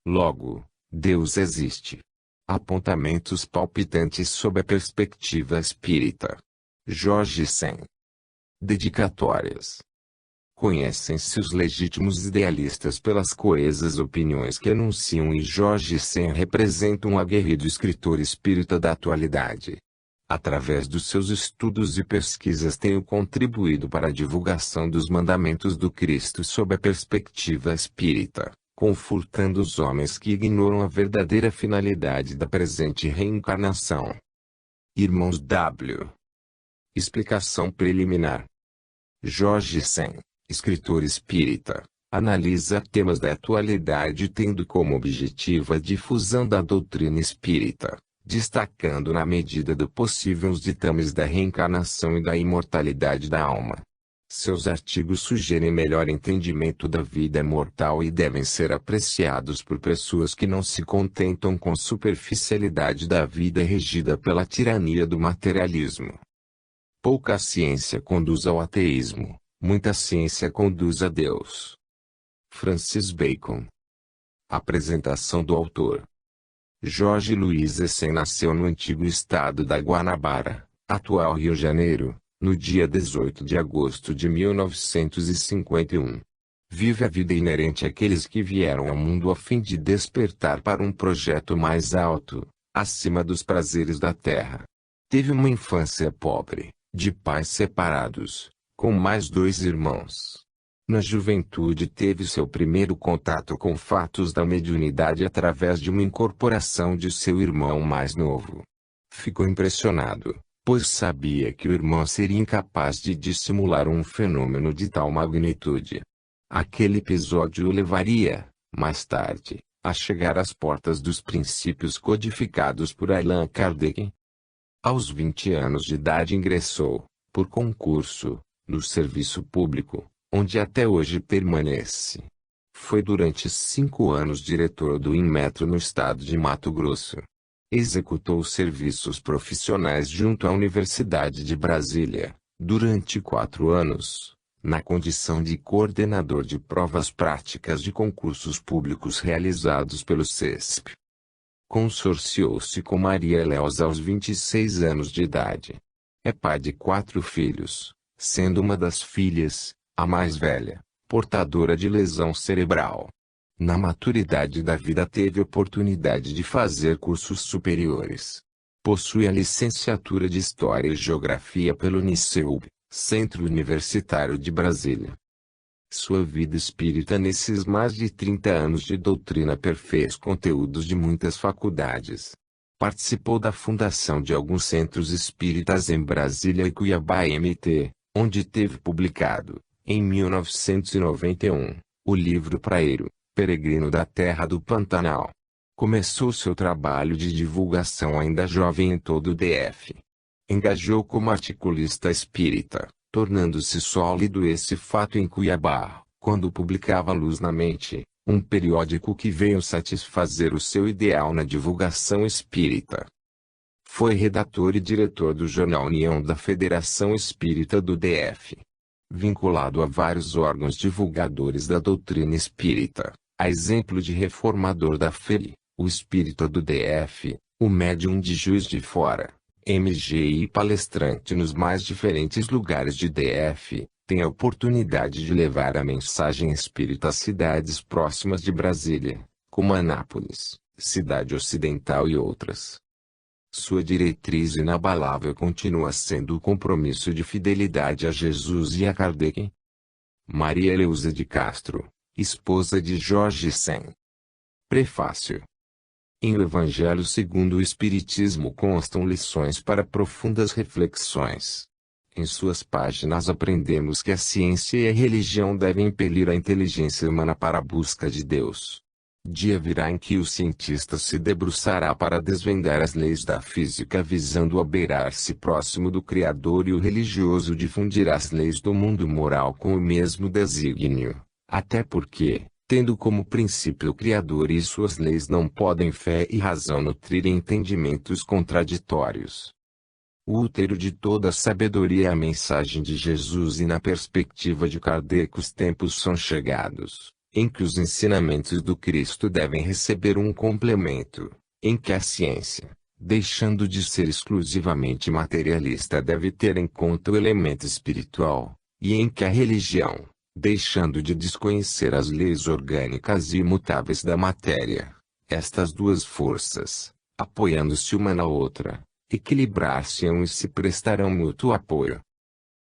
Logo, Deus existe. Apontamentos palpitantes sob a perspectiva espírita. Jorge Sen. Dedicatórias. Conhecem-se os legítimos idealistas pelas coesas opiniões que anunciam, e Jorge Sen representa um aguerrido escritor espírita da atualidade. Através dos seus estudos e pesquisas tenho contribuído para a divulgação dos mandamentos do Cristo sob a perspectiva espírita, confortando os homens que ignoram a verdadeira finalidade da presente reencarnação. Irmãos W. Explicação preliminar. Jorge Sen, escritor espírita, analisa temas da atualidade tendo como objetivo a difusão da doutrina espírita, destacando na medida do possível os ditames da reencarnação e da imortalidade da alma. Seus artigos sugerem melhor entendimento da vida mortal e devem ser apreciados por pessoas que não se contentam com superficialidade da vida regida pela tirania do materialismo. Pouca ciência conduz ao ateísmo, muita ciência conduz a Deus. Francis Bacon. Apresentação do autor. Jorge Luiz Sen nasceu no antigo estado da Guanabara, atual Rio de Janeiro, no dia 18 de agosto de 1951. Vive a vida inerente àqueles que vieram ao mundo a fim de despertar para um projeto mais alto, acima dos prazeres da terra. Teve uma infância pobre, de pais separados, com mais 2 irmãos. Na juventude teve seu primeiro contato com fatos da mediunidade através de uma incorporação de seu irmão mais novo. Ficou impressionado, pois sabia que o irmão seria incapaz de dissimular um fenômeno de tal magnitude. Aquele episódio o levaria, mais tarde, a chegar às portas dos princípios codificados por Allan Kardec. Aos 20 anos de idade ingressou, por concurso, no serviço público, onde até hoje permanece. Foi durante 5 anos diretor do Inmetro no estado de Mato Grosso. Executou serviços profissionais junto à Universidade de Brasília, durante 4 anos, na condição de coordenador de provas práticas de concursos públicos realizados pelo CESP. Consorciou-se com Maria Eleusa aos 26 anos de idade. É pai de 4 filhos, sendo uma das filhas, a mais velha, portadora de lesão cerebral. Na maturidade da vida teve oportunidade de fazer cursos superiores. Possui a licenciatura de História e Geografia pelo Uniceub, Centro Universitário de Brasília. Sua vida espírita nesses mais de 30 anos de doutrina perfez conteúdos de muitas faculdades. Participou da fundação de alguns centros espíritas em Brasília e Cuiabá MT, onde teve publicado, em 1991, o livro Praeiro, Peregrino da Terra do Pantanal. Começou seu trabalho de divulgação ainda jovem em todo o DF. Engajou como articulista espírita, tornando-se sólido esse fato em Cuiabá, quando publicava Luz na Mente, um periódico que veio satisfazer o seu ideal na divulgação espírita. Foi redator e diretor do jornal União da Federação Espírita do DF. Vinculado a vários órgãos divulgadores da doutrina espírita, a exemplo de reformador da FELI, o Espírita do DF, o Médium de Juiz de Fora, MG e palestrante nos mais diferentes lugares de DF, tem a oportunidade de levar a mensagem espírita a cidades próximas de Brasília, como Anápolis, Cidade Ocidental e outras. Sua diretriz inabalável continua sendo o compromisso de fidelidade a Jesus e a Kardec. Maria Eleusa de Castro, esposa de Jorge Sen. Prefácio. Em O Evangelho segundo o Espiritismo constam lições para profundas reflexões. Em suas páginas aprendemos que a ciência e a religião devem impelir a inteligência humana para a busca de Deus. Dia virá em que o cientista se debruçará para desvendar as leis da física visando abeirar-se próximo do Criador, e o religioso difundirá as leis do mundo moral com o mesmo desígnio, até porque, tendo como princípio o Criador e suas leis, não podem fé e razão nutrirem entendimentos contraditórios. O útero de toda a sabedoria é a mensagem de Jesus, e na perspectiva de Kardec os tempos são chegados, em que os ensinamentos do Cristo devem receber um complemento, em que a ciência, deixando de ser exclusivamente materialista, deve ter em conta o elemento espiritual, e em que a religião, deixando de desconhecer as leis orgânicas e imutáveis da matéria, estas duas forças, apoiando-se uma na outra, equilibrar-se-ão e se prestarão mútuo apoio.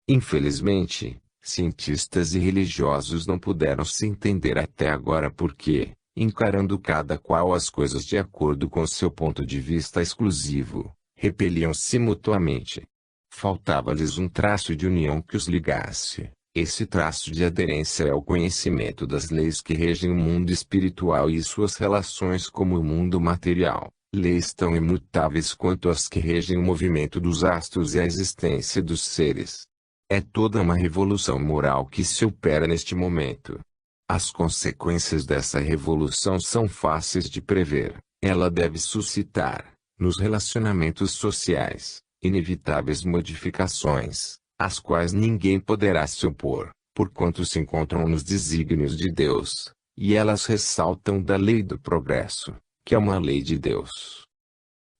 Infelizmente, cientistas e religiosos não puderam se entender até agora porque, encarando cada qual as coisas de acordo com seu ponto de vista exclusivo, repeliam-se mutuamente. Faltava-lhes um traço de união que os ligasse. Esse traço de aderência é o conhecimento das leis que regem o mundo espiritual e suas relações com o mundo material, leis tão imutáveis quanto as que regem o movimento dos astros e a existência dos seres. É toda uma revolução moral que se opera neste momento. As consequências dessa revolução são fáceis de prever. Ela deve suscitar, nos relacionamentos sociais, inevitáveis modificações, às quais ninguém poderá se opor, porquanto se encontram nos desígnios de Deus, e elas ressaltam da lei do progresso, que é uma lei de Deus.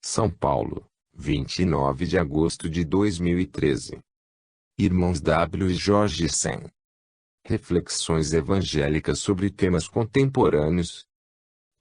São Paulo, 29 de agosto de 2013. Irmãos W. e Jorge Sen. Reflexões evangélicas sobre temas contemporâneos.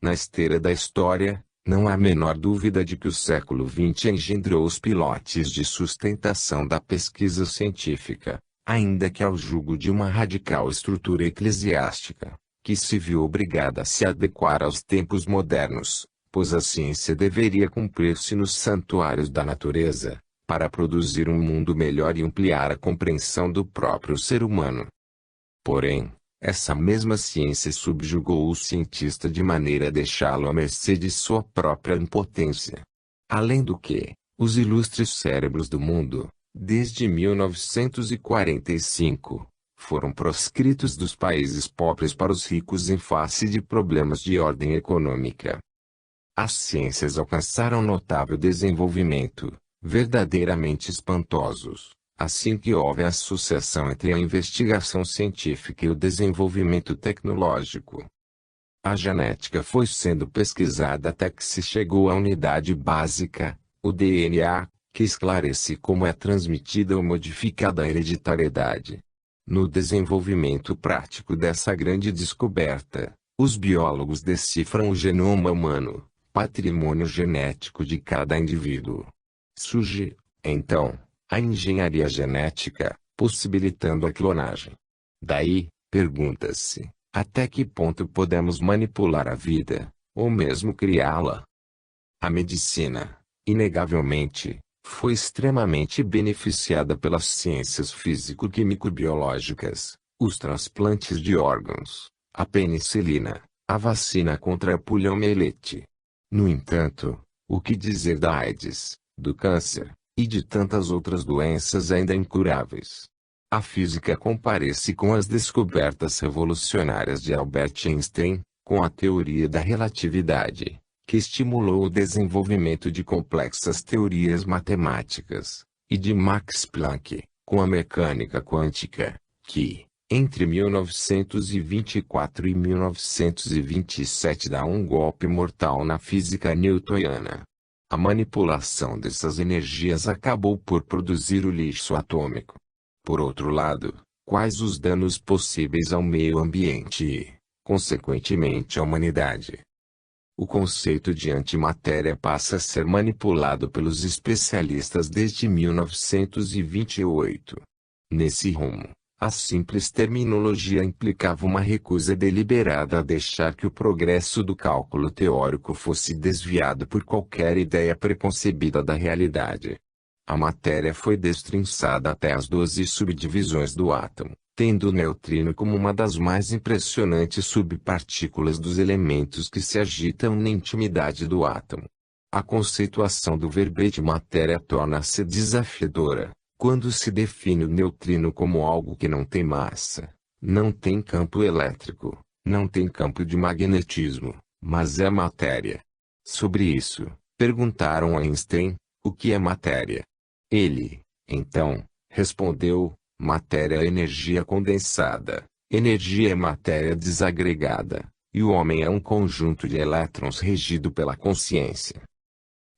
Na esteira da história, não há a menor dúvida de que o século XX engendrou os pilotes de sustentação da pesquisa científica, ainda que ao jugo de uma radical estrutura eclesiástica, que se viu obrigada a se adequar aos tempos modernos, pois a ciência deveria cumprir-se nos santuários da natureza, para produzir um mundo melhor e ampliar a compreensão do próprio ser humano. Porém, essa mesma ciência subjugou o cientista de maneira a deixá-lo à mercê de sua própria impotência. Além do que, os ilustres cérebros do mundo, desde 1945, foram proscritos dos países pobres para os ricos em face de problemas de ordem econômica. As ciências alcançaram notável desenvolvimento, verdadeiramente espantosos, assim que houve a associação entre a investigação científica e o desenvolvimento tecnológico. A genética foi sendo pesquisada até que se chegou à unidade básica, o DNA, que esclarece como é transmitida ou modificada a hereditariedade. No desenvolvimento prático dessa grande descoberta, os biólogos decifram o genoma humano, patrimônio genético de cada indivíduo. Surge, então, a engenharia genética, possibilitando a clonagem. Daí, pergunta-se, até que ponto podemos manipular a vida, ou mesmo criá-la? A medicina, inegavelmente, foi extremamente beneficiada pelas ciências físico-químico-biológicas, os transplantes de órgãos, a penicilina, a vacina contra a poliomielite. No entanto, o que dizer da AIDS, do câncer, e de tantas outras doenças ainda incuráveis? A física comparece com as descobertas revolucionárias de Albert Einstein, com a teoria da relatividade, que estimulou o desenvolvimento de complexas teorias matemáticas, e de Max Planck, com a mecânica quântica, que, entre 1924 e 1927 dá um golpe mortal na física newtoniana. A manipulação dessas energias acabou por produzir o lixo atômico. Por outro lado, quais os danos possíveis ao meio ambiente e, consequentemente à humanidade? O conceito de antimatéria passa a ser manipulado pelos especialistas desde 1928. Nesse rumo, a simples terminologia implicava uma recusa deliberada a deixar que o progresso do cálculo teórico fosse desviado por qualquer ideia preconcebida da realidade. A matéria foi destrinçada até as 12 subdivisões do átomo, tendo o neutrino como uma das mais impressionantes subpartículas dos elementos que se agitam na intimidade do átomo. A conceituação do verbete matéria torna-se desafiadora, quando se define o neutrino como algo que não tem massa, não tem campo elétrico, não tem campo de magnetismo, mas é matéria. Sobre isso, perguntaram a Einstein, o que é matéria? Ele, então, respondeu, matéria é energia condensada, Energia é matéria desagregada, e o homem é um conjunto de elétrons regido pela consciência.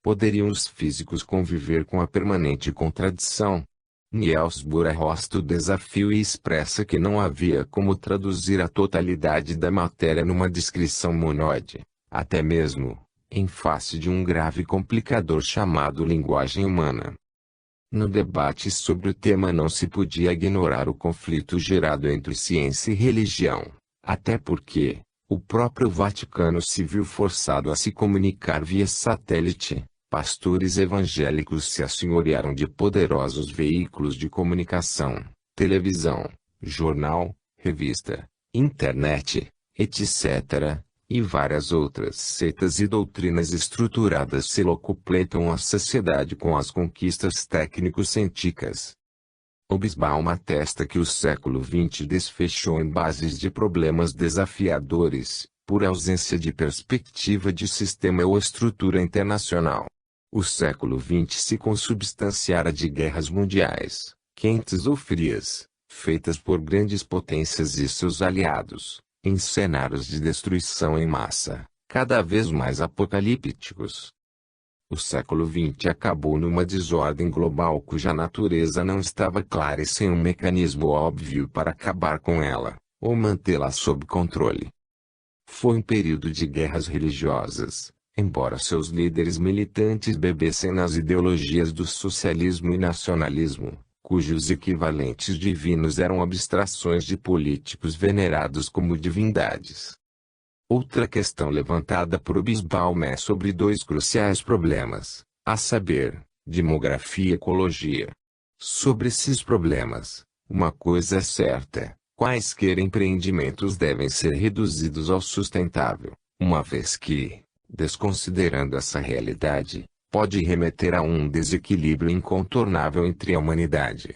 Poderiam os físicos conviver com a permanente contradição? Niels Bohr arrosta o desafio e expressa que não havia como traduzir a totalidade da matéria numa descrição monóide, até mesmo, em face de um grave complicador chamado linguagem humana. No debate sobre o tema não se podia ignorar o conflito gerado entre ciência e religião, até porque o próprio Vaticano se viu forçado a se comunicar via satélite. Pastores evangélicos se assenhorearam de poderosos veículos de comunicação, televisão, jornal, revista, internet, etc., e várias outras seitas e doutrinas estruturadas se locupletam a sociedade com as conquistas técnico-científicas. Hobsbawm atesta que o século XX desfechou em bases de problemas desafiadores, por ausência de perspectiva de sistema ou estrutura internacional. O século XX se consubstanciara de guerras mundiais, quentes ou frias, feitas por grandes potências e seus aliados, em cenários de destruição em massa, cada vez mais apocalípticos. O século XX acabou numa desordem global cuja natureza não estava clara e sem um mecanismo óbvio para acabar com ela, ou mantê-la sob controle. Foi um período de guerras religiosas, embora seus líderes militantes bebessem nas ideologias do socialismo e nacionalismo, cujos equivalentes divinos eram abstrações de políticos venerados como divindades. Outra questão levantada por Hobsbawm é sobre dois cruciais problemas, a saber, demografia e ecologia. Sobre esses problemas, uma coisa é certa: quaisquer empreendimentos devem ser reduzidos ao sustentável, uma vez que, desconsiderando essa realidade, pode remeter a um desequilíbrio incontornável entre a humanidade.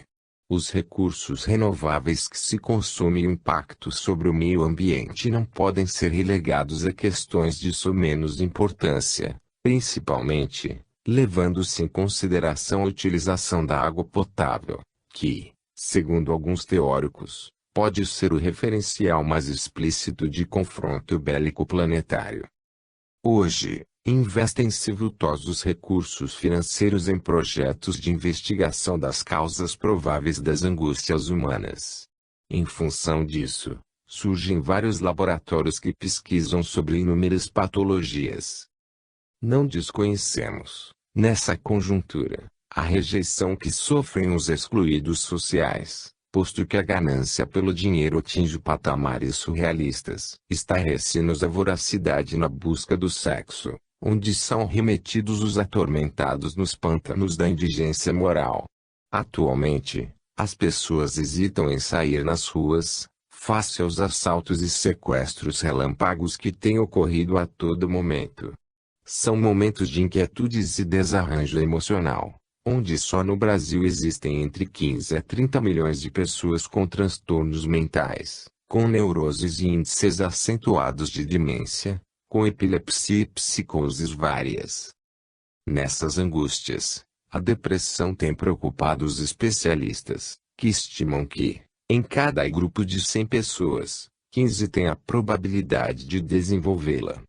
Os recursos renováveis que se consomem e o impacto sobre o meio ambiente não podem ser relegados a questões de menos importância, principalmente, levando-se em consideração a utilização da água potável, que, segundo alguns teóricos, pode ser o referencial mais explícito de confronto bélico planetário. Hoje, investem-se vultosos recursos financeiros em projetos de investigação das causas prováveis das angústias humanas. Em função disso, surgem vários laboratórios que pesquisam sobre inúmeras patologias. Não desconhecemos, nessa conjuntura, a rejeição que sofrem os excluídos sociais, posto que a ganância pelo dinheiro atinge patamares surrealistas. Estarrece-nos a voracidade na busca do sexo, onde são remetidos os atormentados nos pântanos da indigência moral. Atualmente, as pessoas hesitam em sair nas ruas, face aos assaltos e sequestros relâmpagos que têm ocorrido a todo momento. São momentos de inquietudes e desarranjo emocional, onde só no Brasil existem entre 15 a 30 milhões de pessoas com transtornos mentais, com neuroses e índices acentuados de demência, com epilepsia e psicoses várias. Nessas angústias, a depressão tem preocupado os especialistas, que estimam que, em cada grupo de 100 pessoas, 15 têm a probabilidade de desenvolvê-la.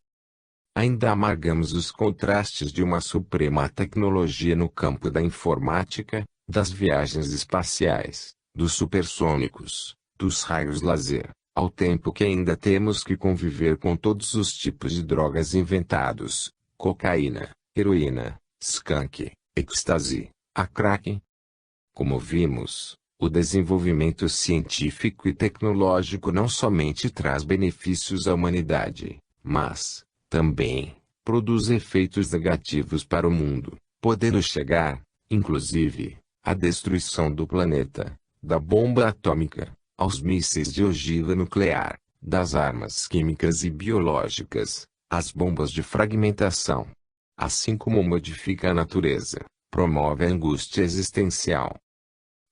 Ainda amargamos os contrastes de uma suprema tecnologia no campo da informática, das viagens espaciais, dos supersônicos, dos raios laser, ao tempo que ainda temos que conviver com todos os tipos de drogas inventados: cocaína, heroína, skunk, êxtase, a crack. Como vimos, o desenvolvimento científico e tecnológico não somente traz benefícios à humanidade, mas, também, produz efeitos negativos para o mundo, podendo chegar, inclusive, à destruição do planeta, da bomba atômica, aos mísseis de ogiva nuclear, das armas químicas e biológicas, às bombas de fragmentação. Assim como modifica a natureza, promove a angústia existencial.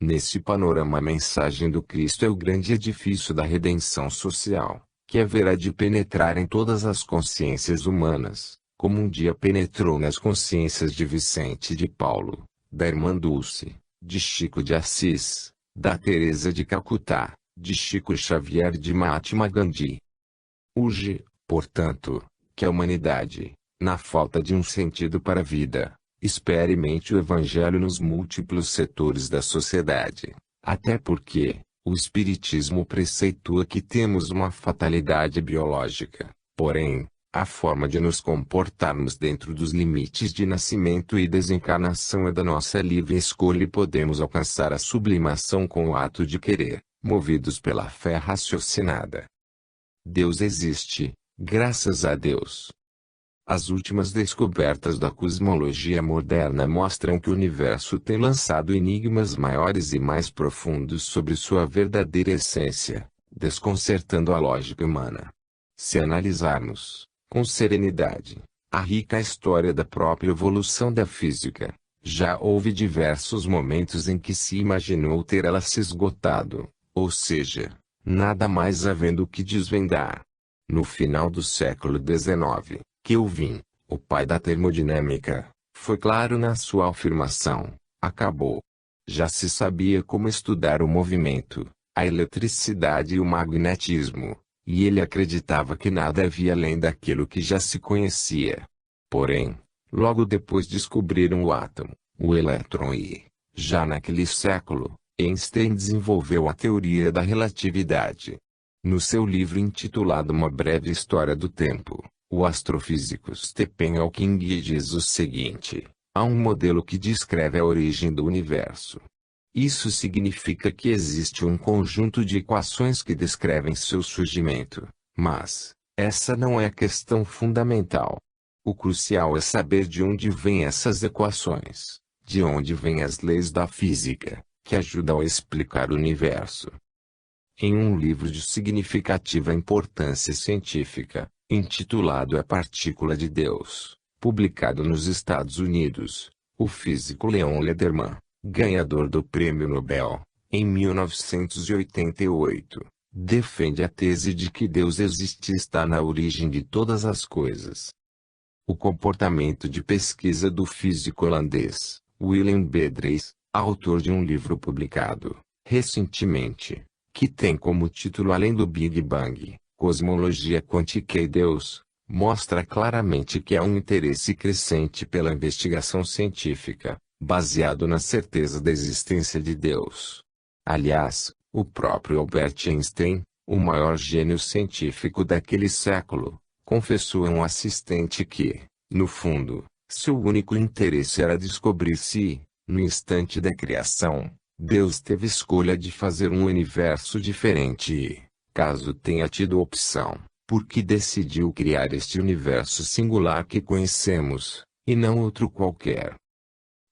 Nesse panorama, a mensagem do Cristo é o grande edifício da redenção social, que haverá de penetrar em todas as consciências humanas, como um dia penetrou nas consciências de Vicente de Paulo, da irmã Dulce, de Chico de Assis, da Teresa de Calcutá, de Chico Xavier e de Mahatma Gandhi. Urge, portanto, que a humanidade, na falta de um sentido para a vida, experimente o Evangelho nos múltiplos setores da sociedade, até porque o Espiritismo preceitua que temos uma fatalidade biológica, porém, a forma de nos comportarmos dentro dos limites de nascimento e desencarnação é da nossa livre escolha e podemos alcançar a sublimação com o ato de querer, movidos pela fé raciocinada. Deus existe, graças a Deus. As últimas descobertas da cosmologia moderna mostram que o universo tem lançado enigmas maiores e mais profundos sobre sua verdadeira essência, desconcertando a lógica humana. Se analisarmos, com serenidade, a rica história da própria evolução da física, já houve diversos momentos em que se imaginou ter ela se esgotado, ou seja, nada mais havendo que desvendar. No final do século XIX, Kelvin, o pai da termodinâmica, foi claro na sua afirmação: acabou. Já se sabia como estudar o movimento, a eletricidade e o magnetismo, e ele acreditava que nada havia além daquilo que já se conhecia. Porém, logo depois descobriram o átomo, o elétron e, já naquele século, Einstein desenvolveu a teoria da relatividade. No seu livro intitulado Uma Breve História do Tempo, o astrofísico Stephen Hawking diz o seguinte: há um modelo que descreve a origem do universo. Isso significa que existe um conjunto de equações que descrevem seu surgimento, mas essa não é a questão fundamental. O crucial é saber de onde vêm essas equações, de onde vêm as leis da física, que ajudam a explicar o universo. Em um livro de significativa importância científica, intitulado A Partícula de Deus, publicado nos Estados Unidos, o físico Leon Lederman, ganhador do Prêmio Nobel, em 1988, defende a tese de que Deus existe e está na origem de todas as coisas. O comportamento de pesquisa do físico holandês, Willem Bedrees, autor de um livro publicado, recentemente, que tem como título Além do Big Bang, Cosmologia Quântica e Deus, mostra claramente que há um interesse crescente pela investigação científica, baseado na certeza da existência de Deus. Aliás, o próprio Albert Einstein, o maior gênio científico daquele século, confessou a um assistente que, no fundo, seu único interesse era descobrir se, no instante da criação, Deus teve escolha de fazer um universo diferente e, caso tenha tido opção, por que decidiu criar este universo singular que conhecemos, e não outro qualquer.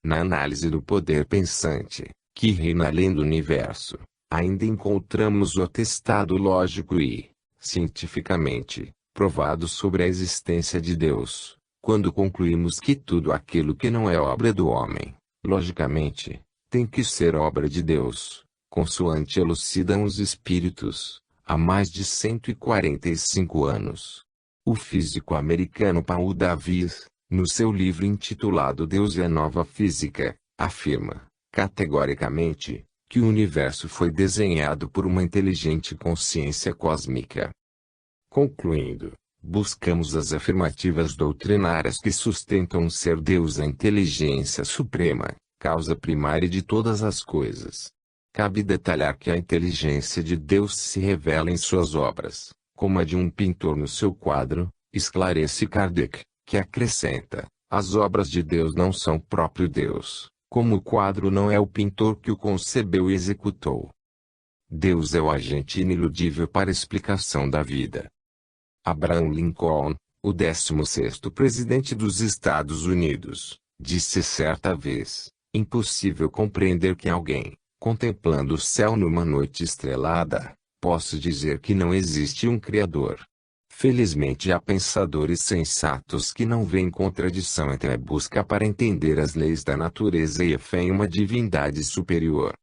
Na análise do poder pensante, que reina além do universo, ainda encontramos o atestado lógico e, cientificamente, provado sobre a existência de Deus, quando concluímos que tudo aquilo que não é obra do homem, logicamente, tem que ser obra de Deus, consoante elucidam os espíritos, há mais de 145 anos. O físico americano Paul Davies, no seu livro intitulado Deus e a Nova Física, afirma, categoricamente, que o universo foi desenhado por uma inteligente consciência cósmica. Concluindo, buscamos as afirmativas doutrinárias que sustentam um ser Deus, a inteligência suprema, causa primária de todas as coisas. Cabe detalhar que a inteligência de Deus se revela em suas obras, como a de um pintor no seu quadro, esclarece Kardec, que acrescenta, as obras de Deus não são próprio Deus, como o quadro não é o pintor que o concebeu e executou. Deus é o agente iniludível para a explicação da vida. Abraham Lincoln, o 16º presidente dos Estados Unidos, disse certa vez: impossível compreender que alguém, contemplando o céu numa noite estrelada, possa dizer que não existe um Criador. Felizmente há pensadores sensatos que não veem contradição entre a busca para entender as leis da natureza e a fé em uma divindade superior.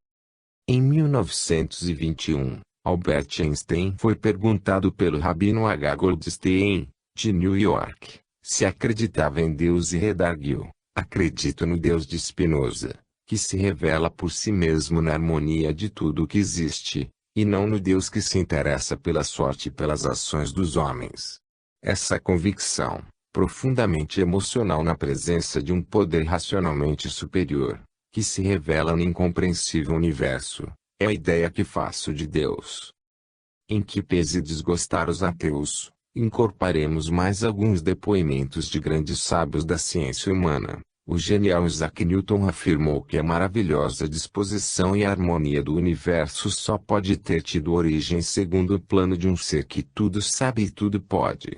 Em 1921, Albert Einstein foi perguntado pelo rabino H. Goldstein, de New York, se acreditava em Deus e redarguiu: acredito no Deus de Spinoza, que se revela por si mesmo na harmonia de tudo o que existe, e não no Deus que se interessa pela sorte e pelas ações dos homens. Essa convicção, profundamente emocional na presença de um poder racionalmente superior, que se revela no incompreensível universo, é a ideia que faço de Deus. Em que pese desgostar os ateus, incorporaremos mais alguns depoimentos de grandes sábios da ciência humana. O genial Isaac Newton afirmou que a maravilhosa disposição e harmonia do universo só pode ter tido origem segundo o plano de um ser que tudo sabe e tudo pode.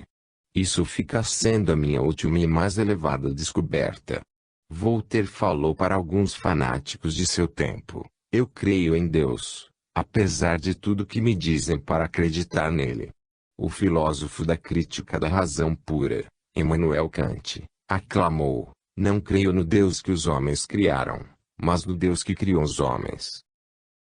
Isso fica sendo a minha última e mais elevada descoberta. Voltaire falou para alguns fanáticos de seu tempo: eu creio em Deus, apesar de tudo que me dizem para acreditar nele. O filósofo da crítica da razão pura, Immanuel Kant, aclamou: não creio no Deus que os homens criaram, mas no Deus que criou os homens.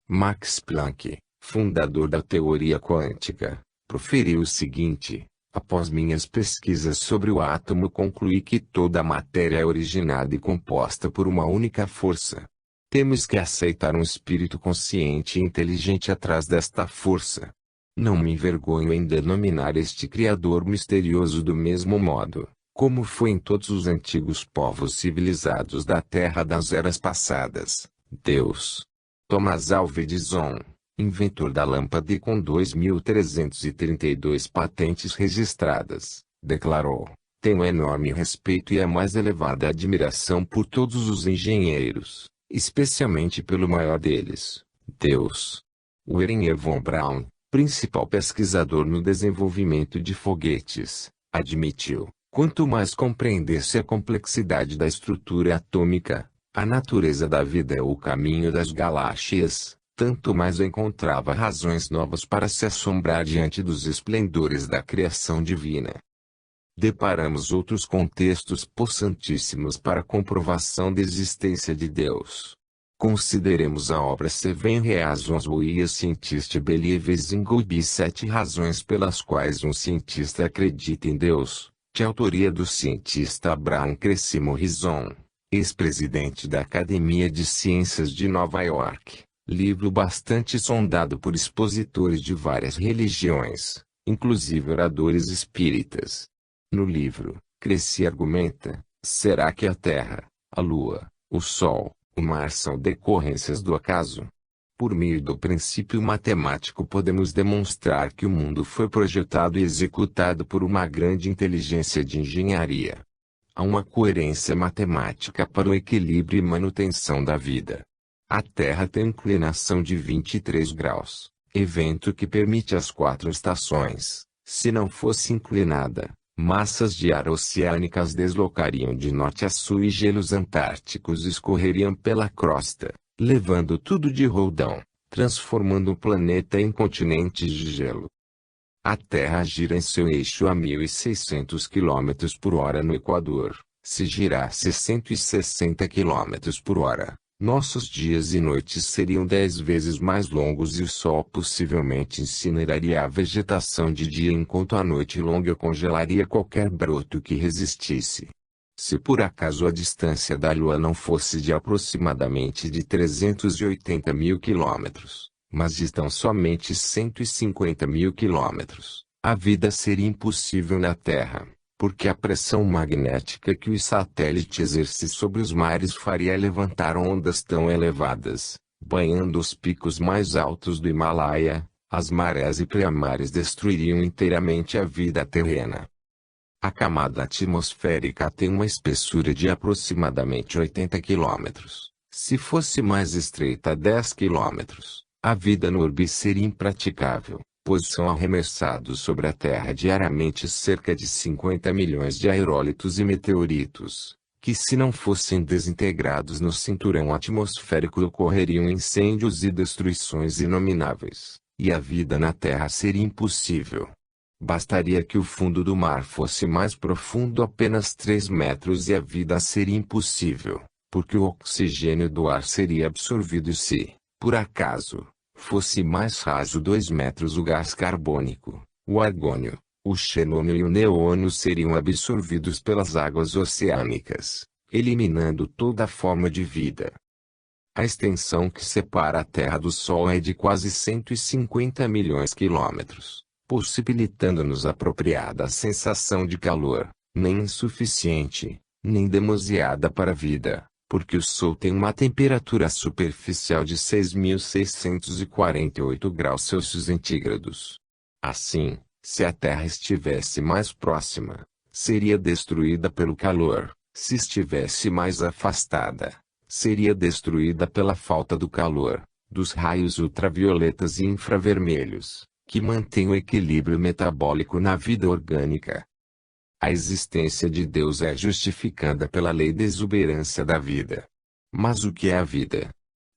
Max Planck, fundador da teoria quântica, proferiu o seguinte: após minhas pesquisas sobre o átomo concluí que toda a matéria é originada e composta por uma única força. Temos que aceitar um espírito consciente e inteligente atrás desta força. Não me envergonho em denominar este Criador misterioso do mesmo modo, como foi em todos os antigos povos civilizados da Terra das eras passadas, Deus. Thomas Alva Edison, inventor da lâmpada e com 2.332 patentes registradas, declarou: tenho enorme respeito e a mais elevada admiração por todos os engenheiros, especialmente pelo maior deles, Deus. Wernher von Braun, principal pesquisador no desenvolvimento de foguetes, admitiu: quanto mais compreendesse a complexidade da estrutura atômica, a natureza da vida ou o caminho das galáxias, tanto mais encontrava razões novas para se assombrar diante dos esplendores da criação divina. Deparamos outros contextos possantíssimos para a comprovação da existência de Deus. Consideremos a obra Seven Reasons Why a Scientist Believes in God, 7 razões pelas quais um cientista acredita em Deus, de autoria do cientista Abraham Cressy Morrison, ex-presidente da Academia de Ciências de Nova York, livro bastante sondado por expositores de várias religiões, inclusive oradores espíritas. No livro, Cressy argumenta: será que a Terra, a Lua, o Sol, o mar são decorrências do acaso? Por meio do princípio matemático podemos demonstrar que o mundo foi projetado e executado por uma grande inteligência de engenharia. Há uma coerência matemática para o equilíbrio e manutenção da vida. A Terra tem inclinação de 23 graus, evento que permite as 4 estações. Se não fosse inclinada, massas de ar oceânicas deslocariam de norte a sul e gelos antárticos escorreriam pela crosta, levando tudo de roldão, transformando o planeta em continentes de gelo. A Terra gira em seu eixo a 1.600 km por hora no Equador. Se girasse 160 km por hora, nossos dias e noites seriam 10 vezes mais longos e o Sol possivelmente incineraria a vegetação de dia enquanto a noite longa congelaria qualquer broto que resistisse. Se por acaso a distância da Lua não fosse de aproximadamente de 380 mil quilômetros, mas de tão somente 150 mil quilômetros, a vida seria impossível na Terra, porque a pressão magnética que o satélite exerce sobre os mares faria levantar ondas tão elevadas, banhando os picos mais altos do Himalaia. As marés e pleamares destruiriam inteiramente a vida terrena. A camada atmosférica tem uma espessura de aproximadamente 80 km. Se fosse mais estreita 10 km, a vida no orbe seria impraticável, pois são arremessados sobre a Terra diariamente cerca de 50 milhões de aerólitos e meteoritos, que se não fossem desintegrados no cinturão atmosférico ocorreriam incêndios e destruições inomináveis, e a vida na Terra seria impossível. Bastaria que o fundo do mar fosse mais profundo apenas 3 metros e a vida seria impossível, porque o oxigênio do ar seria absorvido e se, por acaso, fosse mais raso 2 metros o gás carbônico, o argônio, o xenônio e o neônio seriam absorvidos pelas águas oceânicas, eliminando toda forma de vida. A extensão que separa a Terra do Sol é de quase 150 milhões de quilômetros, possibilitando-nos a apropriada sensação de calor, nem insuficiente, nem demasiada para a vida, porque o Sol tem uma temperatura superficial de 6.648 graus Celsius centígrados. Assim, se a Terra estivesse mais próxima, seria destruída pelo calor; se estivesse mais afastada, seria destruída pela falta do calor, dos raios ultravioletas e infravermelhos, que mantêm o equilíbrio metabólico na vida orgânica. A existência de Deus é justificada pela lei da exuberância da vida. Mas o que é a vida?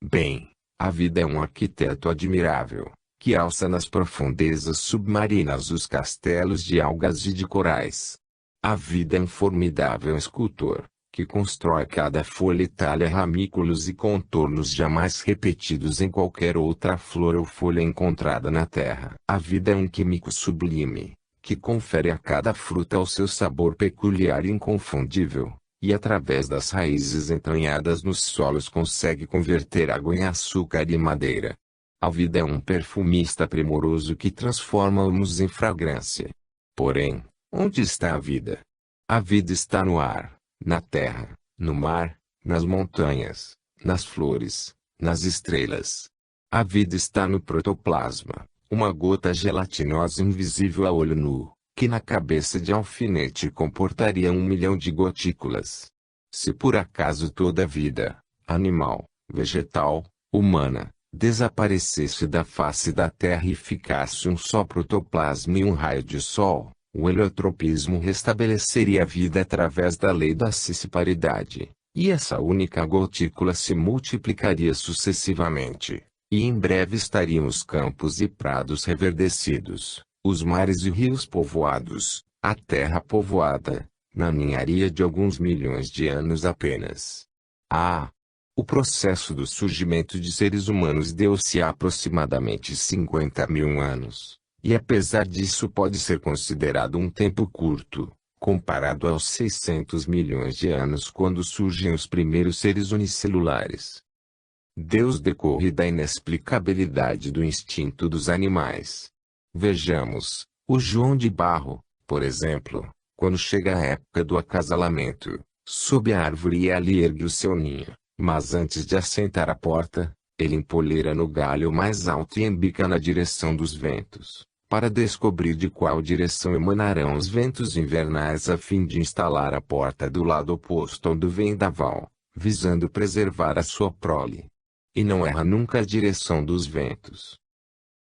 Bem, a vida é um arquiteto admirável, que alça nas profundezas submarinas os castelos de algas e de corais. A vida é um formidável escultor, que constrói cada folha e talha ramículos e contornos jamais repetidos em qualquer outra flor ou folha encontrada na terra. A vida é um químico sublime, que confere a cada fruta o seu sabor peculiar e inconfundível, e através das raízes entranhadas nos solos consegue converter água em açúcar e madeira. A vida é um perfumista primoroso que transforma o humus em fragrância. Porém, onde está a vida? A vida está no ar, na terra, no mar, nas montanhas, nas flores, nas estrelas. A vida está no protoplasma, uma gota gelatinosa invisível a olho nu, que na cabeça de alfinete comportaria 1 milhão de gotículas. Se por acaso toda a vida, animal, vegetal, humana, desaparecesse da face da Terra e ficasse um só protoplasma e um raio de sol, o heliotropismo restabeleceria a vida através da lei da cisparidade, e essa única gotícula se multiplicaria sucessivamente, e em breve estariam os campos e prados reverdecidos, os mares e rios povoados, a terra povoada, na ninharia de alguns milhões de anos apenas. O processo do surgimento de seres humanos deu-se há aproximadamente 50 mil anos. E apesar disso pode ser considerado um tempo curto, comparado aos 600 milhões de anos quando surgem os primeiros seres unicelulares. Deus decorre da inexplicabilidade do instinto dos animais. Vejamos, o João de Barro, por exemplo, quando chega a época do acasalamento, sob a árvore ali ergue o seu ninho, mas antes de assentar a porta, ele empolheira no galho mais alto e embica na direção dos ventos, para descobrir de qual direção emanarão os ventos invernais a fim de instalar a porta do lado oposto ao do vendaval, visando preservar a sua prole. E não erra nunca a direção dos ventos.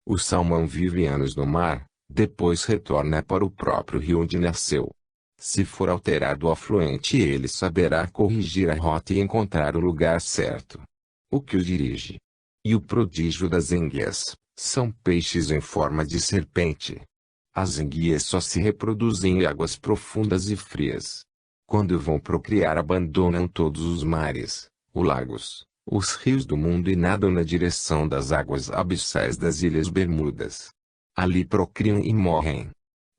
O salmão vive anos no mar, depois retorna para o próprio rio onde nasceu. Se for alterado o afluente ele saberá corrigir a rota e encontrar o lugar certo. O que o dirige? E o prodígio das enguias, são peixes em forma de serpente. As enguias só se reproduzem em águas profundas e frias. Quando vão procriar abandonam todos os mares, os lagos, os rios do mundo e nadam na direção das águas abissais das Ilhas Bermudas. Ali procriam e morrem.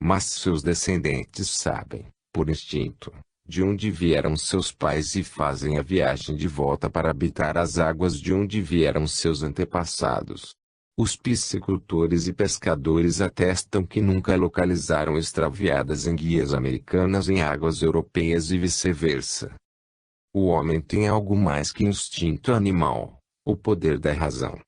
Mas seus descendentes sabem, por instinto, de onde vieram seus pais e fazem a viagem de volta para habitar as águas de onde vieram seus antepassados. Os piscicultores e pescadores atestam que nunca localizaram extraviadas enguias americanas em águas europeias e vice-versa. O homem tem algo mais que instinto animal, o poder da razão.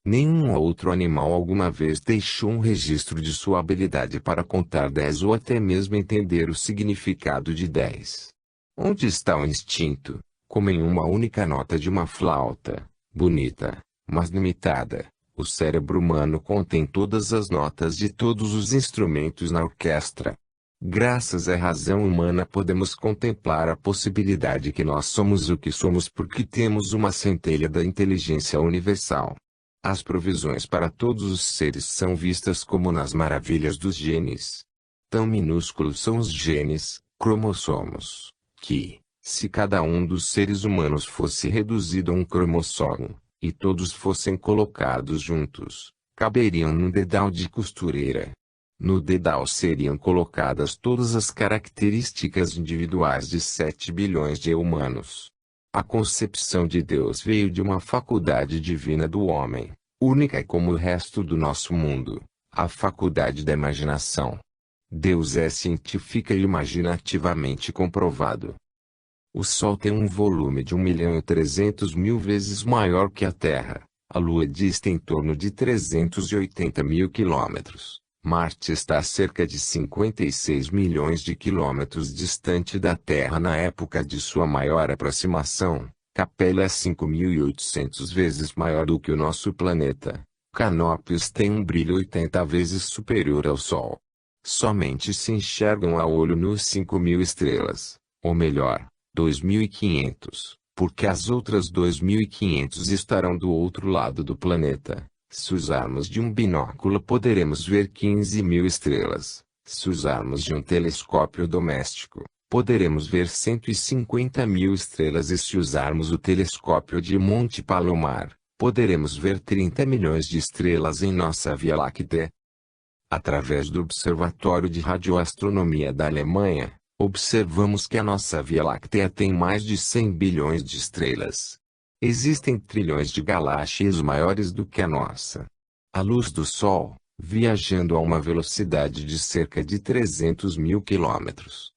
Nenhum outro animal alguma vez deixou um registro de sua habilidade para contar 10 ou até mesmo entender o significado de 10. Onde está o instinto? Como em uma única nota de uma flauta, bonita, mas limitada, o cérebro humano contém todas as notas de todos os instrumentos na orquestra. Graças à razão humana podemos contemplar a possibilidade que nós somos o que somos porque temos uma centelha da inteligência universal. As provisões para todos os seres são vistas como nas maravilhas dos genes. Tão minúsculos são os genes, cromossomos, que, se cada um dos seres humanos fosse reduzido a um cromossomo, e todos fossem colocados juntos, caberiam num dedal de costureira. No dedal seriam colocadas todas as características individuais de 7 bilhões de humanos. A concepção de Deus veio de uma faculdade divina do homem, única como o resto do nosso mundo, a faculdade da imaginação. Deus é científica e imaginativamente comprovado. O Sol tem um volume de 1.300.000 vezes maior que a Terra. A Lua dista em torno de 380.000 quilômetros. Marte está a cerca de 56 milhões de quilômetros distante da Terra na época de sua maior aproximação. Capella é 5.800 vezes maior do que o nosso planeta. Canópios tem um brilho 80 vezes superior ao Sol. Somente se enxergam a olho nu 5.000 estrelas, ou melhor, 2.500, porque as outras 2.500 estarão do outro lado do planeta. Se usarmos de um binóculo poderemos ver 15.000 estrelas. Se usarmos de um telescópio doméstico, poderemos ver 150.000 estrelas e se usarmos o telescópio de Monte Palomar, poderemos ver 30 milhões de estrelas em nossa Via Láctea. Através do Observatório de Radioastronomia da Alemanha, observamos que a nossa Via Láctea tem mais de 100 bilhões de estrelas. Existem trilhões de galáxias maiores do que a nossa. A luz do Sol, viajando a uma velocidade de cerca de 300.000 quilômetros,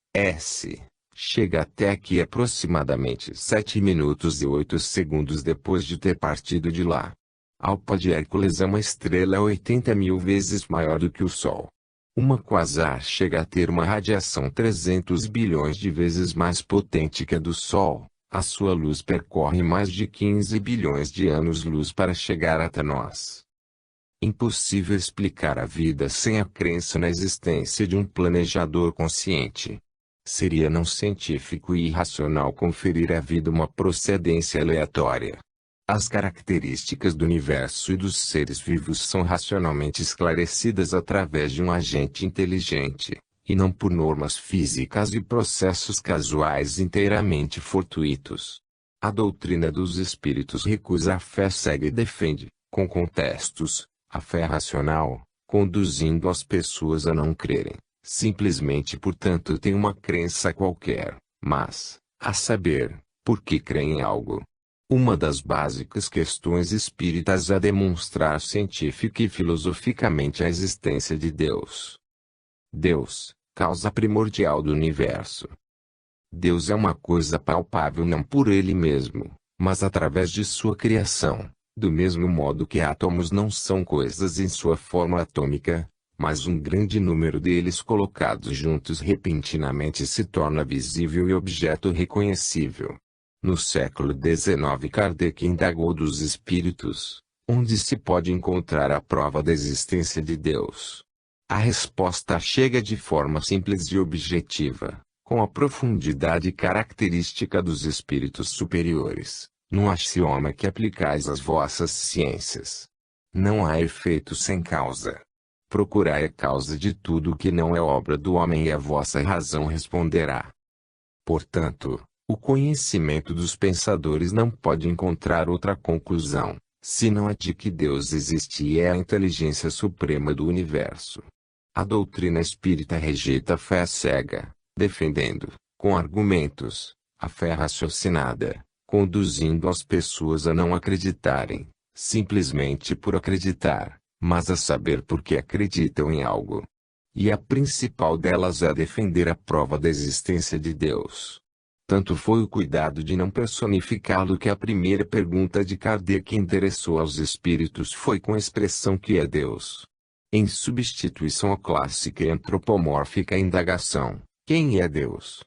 chega até aqui aproximadamente 7 minutos e 8 segundos depois de ter partido de lá. Alpha de Hércules é uma estrela 80.000 vezes maior do que o Sol. Uma quasar chega a ter uma radiação 300 bilhões de vezes mais potente que a do Sol. A sua luz percorre mais de 15 bilhões de anos-luz para chegar até nós. Impossível explicar a vida sem a crença na existência de um planejador consciente. Seria não científico e irracional conferir à vida uma procedência aleatória. As características do universo e dos seres vivos são racionalmente esclarecidas através de um agente inteligente, e não por normas físicas e processos casuais inteiramente fortuitos. A doutrina dos espíritos recusa a fé cega e defende, com contextos, a fé racional, conduzindo as pessoas a não crerem. Simplesmente portanto tem uma crença qualquer, mas, a saber, por que creem em algo? Uma das básicas questões espíritas é demonstrar científica e filosoficamente a existência de Deus. Deus, causa primordial do universo. Deus é uma coisa palpável não por ele mesmo, mas através de sua criação, do mesmo modo que átomos não são coisas em sua forma atômica, mas um grande número deles colocados juntos repentinamente se torna visível e objeto reconhecível. No século XIX Kardec indagou dos espíritos, onde se pode encontrar a prova da existência de Deus. A resposta chega de forma simples e objetiva, com a profundidade característica dos espíritos superiores, num axioma que aplicais às vossas ciências. Não há efeito sem causa. Procurai a causa de tudo o que não é obra do homem e a vossa razão responderá. Portanto, o conhecimento dos pensadores não pode encontrar outra conclusão, senão a de que Deus existe e é a inteligência suprema do universo. A doutrina espírita rejeita a fé cega, defendendo, com argumentos, a fé raciocinada, conduzindo as pessoas a não acreditarem, simplesmente por acreditar, mas a saber por que acreditam em algo. E a principal delas é defender a prova da existência de Deus. Tanto foi o cuidado de não personificá-lo que a primeira pergunta de Kardec interessou aos espíritos foi com a expressão que é Deus. Em substituição à clássica e antropomórfica indagação, quem é Deus?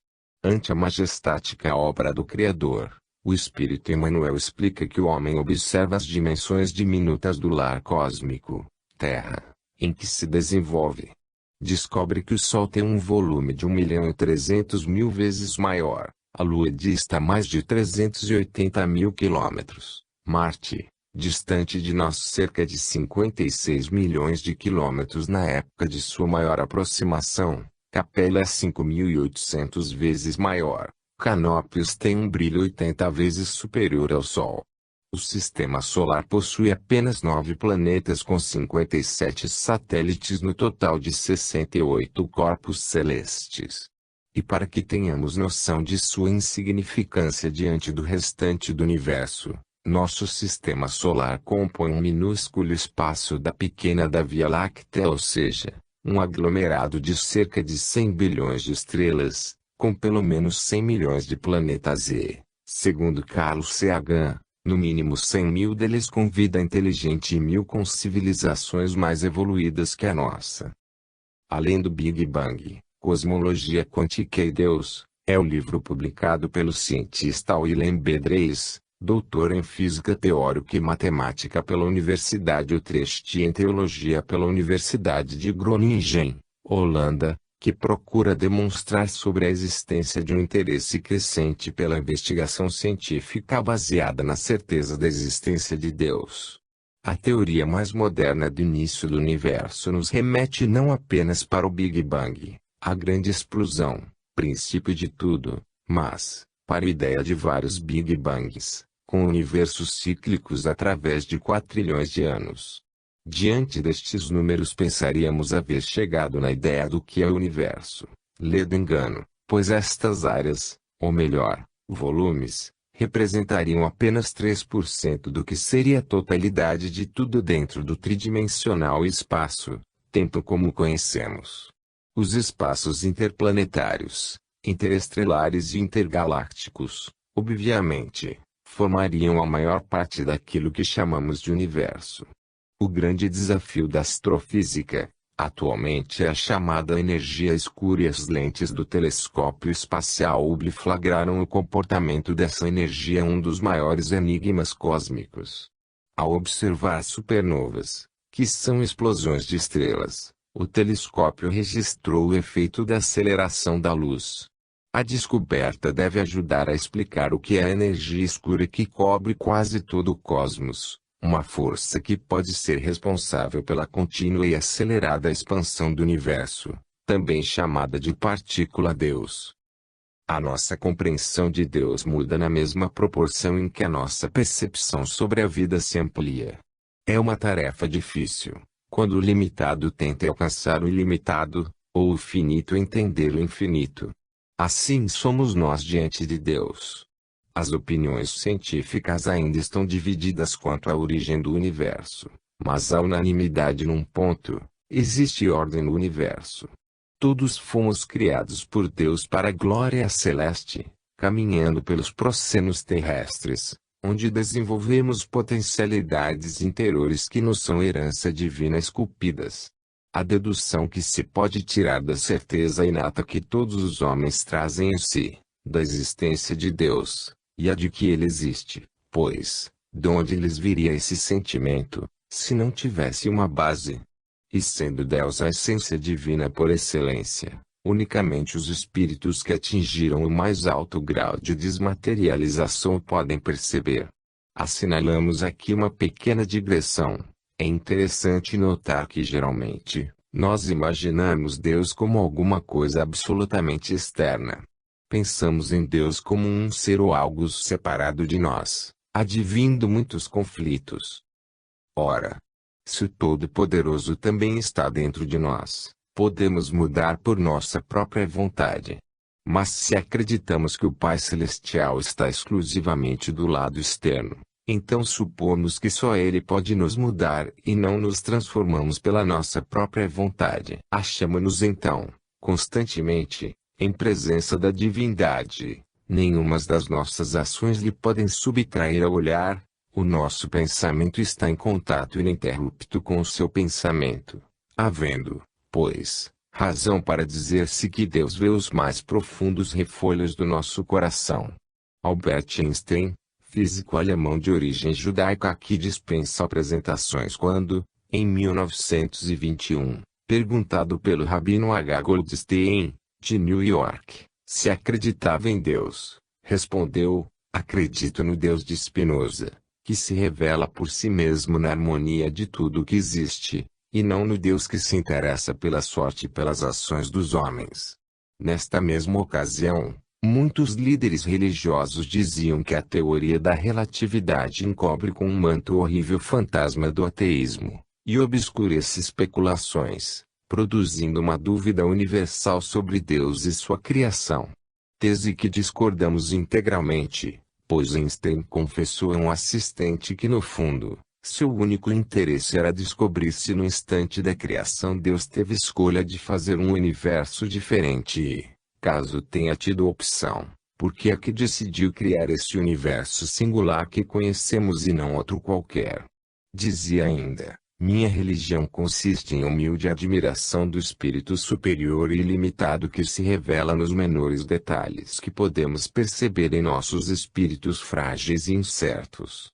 Ante a majestática obra do Criador, o espírito Emmanuel explica que o homem observa as dimensões diminutas do lar cósmico, Terra, em que se desenvolve. Descobre que o Sol tem um volume de 1.300.000 vezes maior. A Lua dista mais de 380.000 quilômetros. Marte, distante de nós cerca de 56 milhões de quilômetros na época de sua maior aproximação. Capella é 5.800 vezes maior. Canópios tem um brilho 80 vezes superior ao Sol. O Sistema Solar possui apenas 9 planetas com 57 satélites no total de 68 corpos celestes. E para que tenhamos noção de sua insignificância diante do restante do universo, nosso sistema solar compõe um minúsculo espaço da pequena da Via Láctea, ou seja, um aglomerado de cerca de 100 bilhões de estrelas, com pelo menos 100 milhões de planetas e, segundo Carl Sagan, no mínimo 100 mil deles com vida inteligente e 1000 com civilizações mais evoluídas que a nossa. Além do Big Bang, Cosmologia Quântica e Deus, é o livro publicado pelo cientista Willem B. Drees, doutor em Física Teórica e Matemática pela Universidade Utrecht e em Teologia pela Universidade de Groningen, Holanda, que procura demonstrar sobre a existência de um interesse crescente pela investigação científica baseada na certeza da existência de Deus. A teoria mais moderna do início do universo nos remete não apenas para o Big Bang, a grande explosão, princípio de tudo, mas para a ideia de vários Big Bangs, com universos cíclicos através de 4 trilhões de anos. Diante destes números pensaríamos haver chegado na ideia do que é o universo. Ledo engano, pois estas áreas, ou melhor, volumes, representariam apenas 3% do que seria a totalidade de tudo dentro do tridimensional espaço, tempo como conhecemos. Os espaços interplanetários, interestelares e intergalácticos, obviamente, formariam a maior parte daquilo que chamamos de universo. O grande desafio da astrofísica, atualmente é a chamada energia escura, e as lentes do telescópio espacial Hubble flagraram o comportamento dessa energia, um dos maiores enigmas cósmicos. Ao observar supernovas, que são explosões de estrelas, o telescópio registrou o efeito da aceleração da luz. A descoberta deve ajudar a explicar o que é a energia escura que cobre quase todo o cosmos, uma força que pode ser responsável pela contínua e acelerada expansão do universo, também chamada de partícula Deus. A nossa compreensão de Deus muda na mesma proporção em que a nossa percepção sobre a vida se amplia. É uma tarefa difícil, quando o limitado tenta alcançar o ilimitado, ou o finito entender o infinito. Assim somos nós diante de Deus. As opiniões científicas ainda estão divididas quanto à origem do universo, mas há unanimidade num ponto: existe ordem no universo. Todos fomos criados por Deus para a glória celeste, caminhando pelos proscenos terrestres, onde desenvolvemos potencialidades interiores que nos são herança divina esculpidas. A dedução que se pode tirar da certeza inata que todos os homens trazem em si, da existência de Deus, e a de que ele existe, pois, de onde lhes viria esse sentimento, se não tivesse uma base? E sendo Deus a essência divina por excelência, unicamente os espíritos que atingiram o mais alto grau de desmaterialização o podem perceber. Assinalamos aqui uma pequena digressão. É interessante notar que geralmente, nós imaginamos Deus como alguma coisa absolutamente externa. Pensamos em Deus como um ser ou algo separado de nós, advindo muitos conflitos. Ora, se o Todo-Poderoso também está dentro de nós, podemos mudar por nossa própria vontade. Mas se acreditamos que o Pai Celestial está exclusivamente do lado externo, então supomos que só Ele pode nos mudar e não nos transformamos pela nossa própria vontade. Achamos-nos então, constantemente, em presença da divindade. Nenhuma das nossas ações lhe podem subtrair ao olhar. O nosso pensamento está em contato ininterrupto com o seu pensamento, havendo, pois, razão para dizer-se que Deus vê os mais profundos refolhos do nosso coração. Albert Einstein, físico alemão de origem judaica que dispensa apresentações quando, em 1921, perguntado pelo Rabino H. Goldstein, de New York, se acreditava em Deus, respondeu: acredito no Deus de Spinoza, que se revela por si mesmo na harmonia de tudo o que existe, e não no Deus que se interessa pela sorte e pelas ações dos homens. Nesta mesma ocasião, muitos líderes religiosos diziam que a teoria da relatividade encobre com um manto horrível o fantasma do ateísmo, e obscurece especulações, produzindo uma dúvida universal sobre Deus e sua criação. Tese que discordamos integralmente, pois Einstein confessou a um assistente que no fundo, seu único interesse era descobrir se no instante da criação Deus teve escolha de fazer um universo diferente e, caso tenha tido opção, por que é que decidiu criar esse universo singular que conhecemos e não outro qualquer? Dizia ainda: minha religião consiste em humilde admiração do espírito superior e ilimitado que se revela nos menores detalhes que podemos perceber em nossos espíritos frágeis e incertos.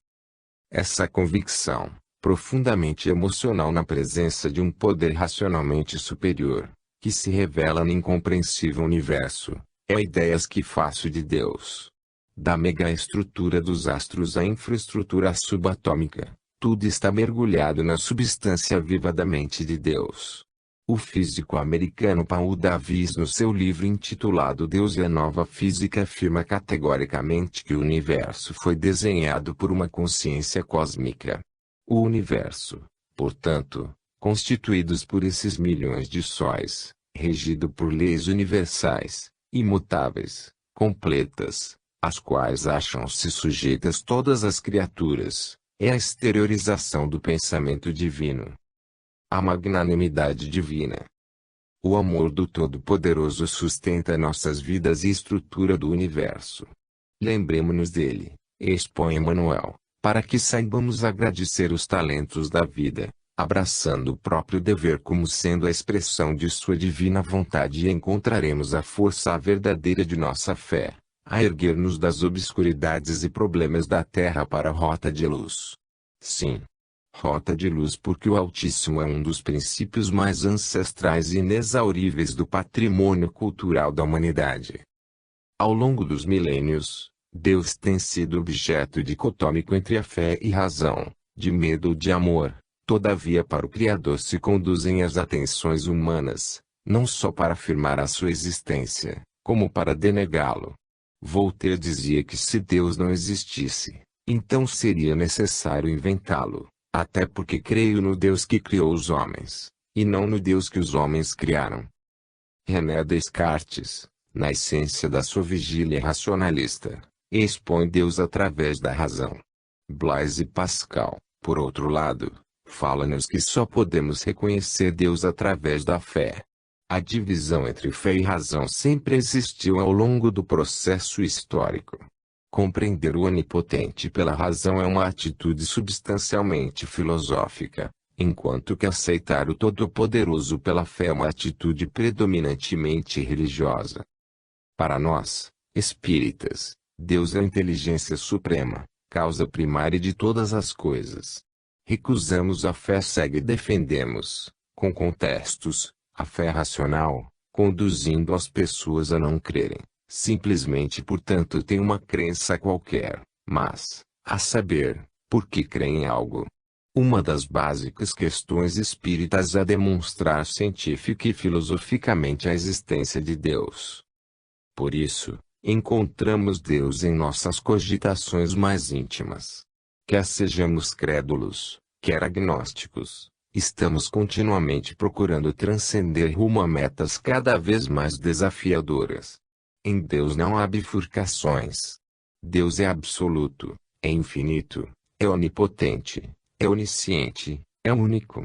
Essa convicção, profundamente emocional na presença de um poder racionalmente superior, que se revela no incompreensível universo, é a ideia que faço de Deus. Da megaestrutura dos astros à infraestrutura subatômica, tudo está mergulhado na substância viva da mente de Deus. O físico americano Paul Davies, no seu livro intitulado Deus e a Nova Física, afirma categoricamente que o universo foi desenhado por uma consciência cósmica. O universo, portanto, constituídos por esses milhões de sóis, regido por leis universais, imutáveis, completas, às quais acham-se sujeitas todas as criaturas, é a exteriorização do pensamento divino. A magnanimidade divina. O amor do Todo-Poderoso sustenta nossas vidas e estrutura do universo. Lembremo-nos dele, expõe Emmanuel, para que saibamos agradecer os talentos da vida, abraçando o próprio dever como sendo a expressão de sua divina vontade, e encontraremos a força verdadeira de nossa fé, a erguer-nos das obscuridades e problemas da terra para a rota de luz. Sim. Rota de luz, porque o Altíssimo é um dos princípios mais ancestrais e inexauríveis do patrimônio cultural da humanidade. Ao longo dos milênios, Deus tem sido objeto dicotômico entre a fé e razão, de medo ou de amor. Todavia, para o Criador se conduzem as atenções humanas, não só para afirmar a sua existência, como para denegá-lo. Voltaire dizia que se Deus não existisse, então seria necessário inventá-lo. Até porque creio no Deus que criou os homens, e não no Deus que os homens criaram. René Descartes, na essência da sua vigília racionalista, expõe Deus através da razão. Blaise Pascal, por outro lado, fala-nos que só podemos reconhecer Deus através da fé. A divisão entre fé e razão sempre existiu ao longo do processo histórico. Compreender o onipotente pela razão é uma atitude substancialmente filosófica, enquanto que aceitar o Todo-Poderoso pela fé é uma atitude predominantemente religiosa. Para nós, espíritas, Deus é a inteligência suprema, causa primária de todas as coisas. Recusamos a fé cega e defendemos, com contextos, a fé racional, conduzindo as pessoas a não crerem. Simplesmente portanto tem uma crença qualquer, mas, a saber, por que creem em algo? Uma das básicas questões espíritas é demonstrar científica e filosoficamente a existência de Deus. Por isso, encontramos Deus em nossas cogitações mais íntimas. Quer sejamos crédulos, quer agnósticos, estamos continuamente procurando transcender rumo a metas cada vez mais desafiadoras. Em Deus não há bifurcações. Deus é absoluto, é infinito, é onipotente, é onisciente, é único.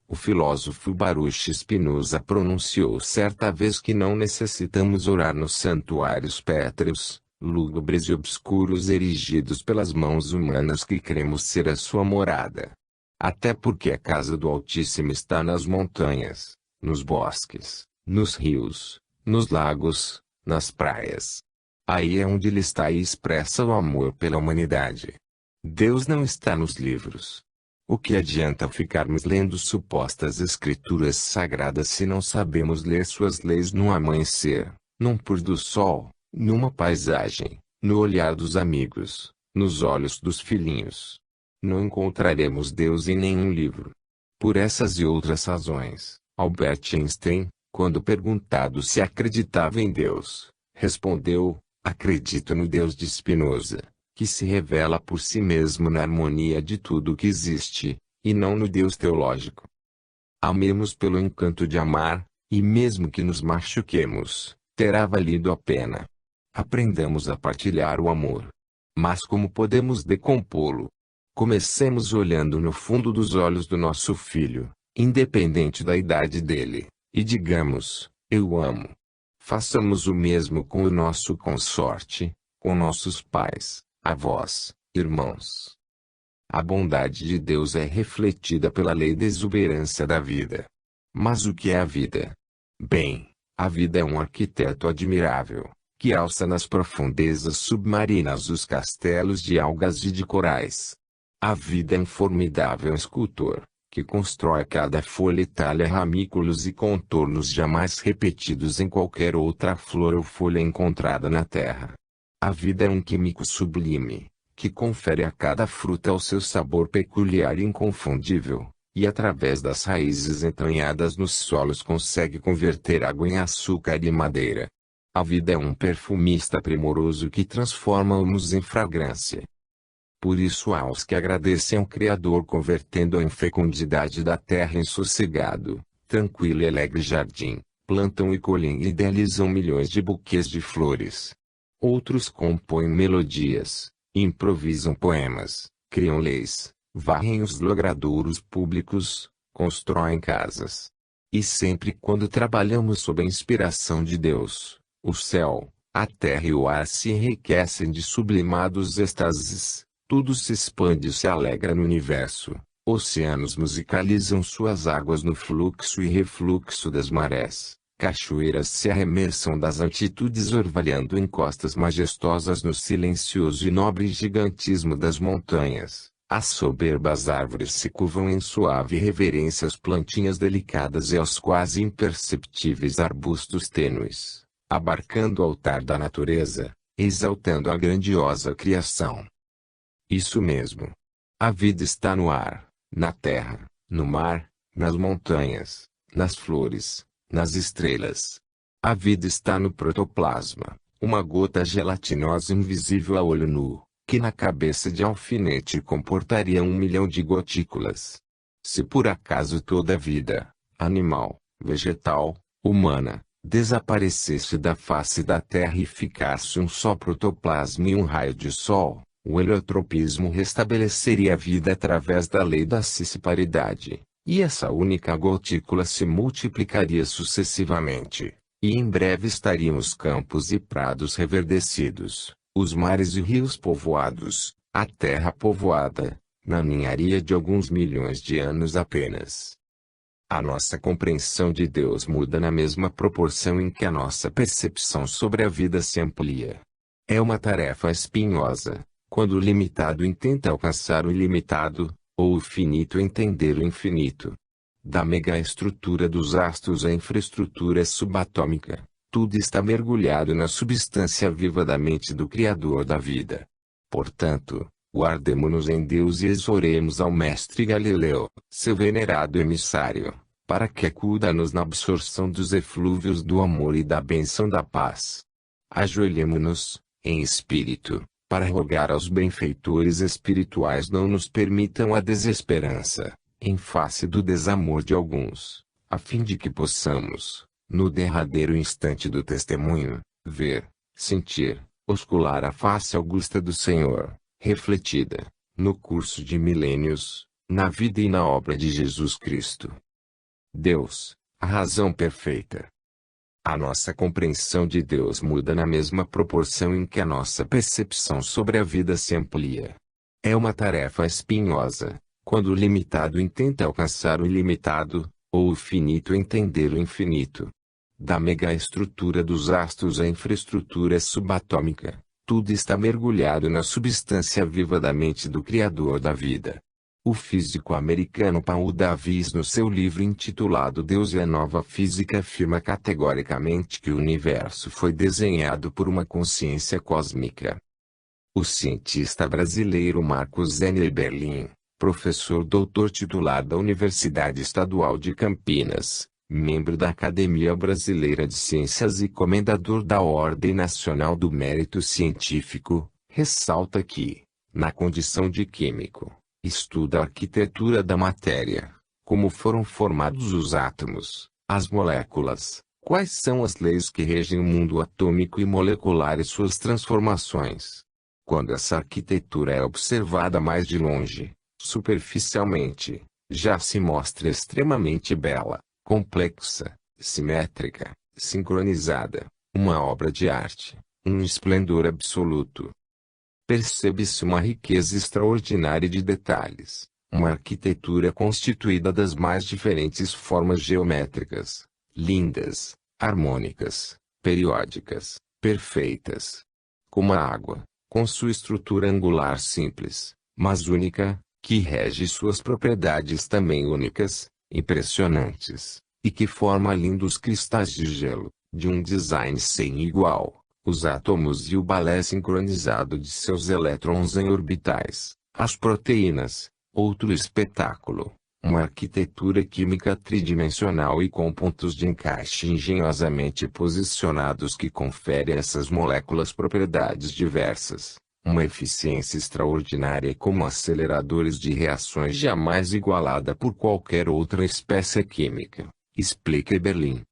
O filósofo Baruch Spinoza pronunciou certa vez que não necessitamos orar nos santuários pétreos, lúgubres e obscuros erigidos pelas mãos humanas que cremos ser a sua morada. Até porque a casa do Altíssimo está nas montanhas, nos bosques, nos rios, nos lagos, nas praias. Aí é onde ele está e expressa o amor pela humanidade. Deus não está nos livros. O que adianta ficarmos lendo supostas escrituras sagradas se não sabemos ler suas leis num amanhecer, num pôr do sol, numa paisagem, no olhar dos amigos, nos olhos dos filhinhos? Não encontraremos Deus em nenhum livro. Por essas e outras razões, Albert Einstein, quando perguntado se acreditava em Deus, respondeu: acredito no Deus de Spinoza, que se revela por si mesmo na harmonia de tudo o que existe, e não no Deus teológico. Amemos pelo encanto de amar, e mesmo que nos machuquemos, terá valido a pena. Aprendamos a partilhar o amor. Mas como podemos decompô-lo? Comecemos olhando no fundo dos olhos do nosso filho, independente da idade dele, e digamos: eu amo. Façamos o mesmo com o nosso consorte, com nossos pais, avós, irmãos. A bondade de Deus é refletida pela lei da exuberância da vida. Mas o que é a vida? Bem, a vida é um arquiteto admirável, que alça nas profundezas submarinas os castelos de algas e de corais. A vida é um formidável escultor, que constrói cada folha e talha ramículos e contornos jamais repetidos em qualquer outra flor ou folha encontrada na terra. A vida é um químico sublime, que confere a cada fruta o seu sabor peculiar e inconfundível, e através das raízes entranhadas nos solos consegue converter água em açúcar e madeira. A vida é um perfumista primoroso que transforma humus em fragrância. Por isso há os que agradecem ao Criador convertendo a infecundidade da terra em sossegado, tranquilo e alegre jardim, plantam e colhem e idealizam milhões de buquês de flores. Outros compõem melodias, improvisam poemas, criam leis, varrem os logradouros públicos, constroem casas. E sempre quando trabalhamos sob a inspiração de Deus, o céu, a terra e o ar se enriquecem de sublimados êxtases. Tudo se expande e se alegra no universo. Oceanos musicalizam suas águas no fluxo e refluxo das marés. Cachoeiras se arremessam das altitudes orvalhando em costas majestosas no silencioso e nobre gigantismo das montanhas. As soberbas árvores se curvam em suave reverência às plantinhas delicadas e aos quase imperceptíveis arbustos tênues, abarcando o altar da natureza, exaltando a grandiosa criação. Isso mesmo. A vida está no ar, na terra, no mar, nas montanhas, nas flores, nas estrelas. A vida está no protoplasma, uma gota gelatinosa invisível a olho nu, que na cabeça de alfinete comportaria 1 milhão de gotículas. Se por acaso toda a vida, animal, vegetal, humana, desaparecesse da face da Terra e ficasse um só protoplasma e um raio de sol, o heliotropismo restabeleceria a vida através da lei da cisparidade, e essa única gotícula se multiplicaria sucessivamente, e em breve estariam os campos e prados reverdecidos, os mares e rios povoados, a terra povoada, na ninharia de alguns milhões de anos apenas. A nossa compreensão de Deus muda na mesma proporção em que a nossa percepção sobre a vida se amplia. É uma tarefa espinhosa, quando o limitado intenta alcançar o ilimitado, ou o finito entender o infinito. Da megaestrutura dos astros à infraestrutura subatômica, tudo está mergulhado na substância viva da mente do Criador da vida. Portanto, guardemo-nos em Deus e exoremos ao Mestre Galileu, seu venerado emissário, para que acuda-nos na absorção dos eflúvios do amor e da bênção da paz. Ajoelhemo-nos, em espírito, para rogar aos benfeitores espirituais não nos permitam a desesperança, em face do desamor de alguns, a fim de que possamos, no derradeiro instante do testemunho, ver, sentir, oscular a face augusta do Senhor, refletida, no curso de milênios, na vida e na obra de Jesus Cristo. Deus, a razão perfeita. A nossa compreensão de Deus muda na mesma proporção em que a nossa percepção sobre a vida se amplia. É uma tarefa espinhosa, quando o limitado intenta alcançar o ilimitado, ou o finito entender o infinito. Da megaestrutura dos astros à infraestrutura subatômica, tudo está mergulhado na substância viva da mente do Criador da vida. O físico americano Paul Davies, no seu livro intitulado Deus e a Nova Física, afirma categoricamente que o universo foi desenhado por uma consciência cósmica. O cientista brasileiro Marcos N. Berlin, professor doutor titular da Universidade Estadual de Campinas, membro da Academia Brasileira de Ciências e comendador da Ordem Nacional do Mérito Científico, ressalta que, na condição de químico, estuda a arquitetura da matéria, Como foram formados os átomos, as moléculas, quais são as leis que regem o mundo atômico e molecular e suas transformações. Quando essa arquitetura é observada mais de longe, superficialmente, já se mostra extremamente bela, complexa, simétrica, sincronizada, uma obra de arte, um esplendor absoluto. Percebe-se uma riqueza extraordinária de detalhes, uma arquitetura constituída das mais diferentes formas geométricas, lindas, harmônicas, periódicas, perfeitas. Como a água, com sua estrutura angular simples, mas única, que rege suas propriedades também únicas, impressionantes, e que forma lindos cristais de gelo, de um design sem igual, os átomos e o balé sincronizado de seus elétrons em orbitais, as proteínas, outro espetáculo, uma arquitetura química tridimensional e com pontos de encaixe engenhosamente posicionados que confere a essas moléculas propriedades diversas. Uma eficiência extraordinária como aceleradores de reações jamais igualada por qualquer outra espécie química, explica Eberlin.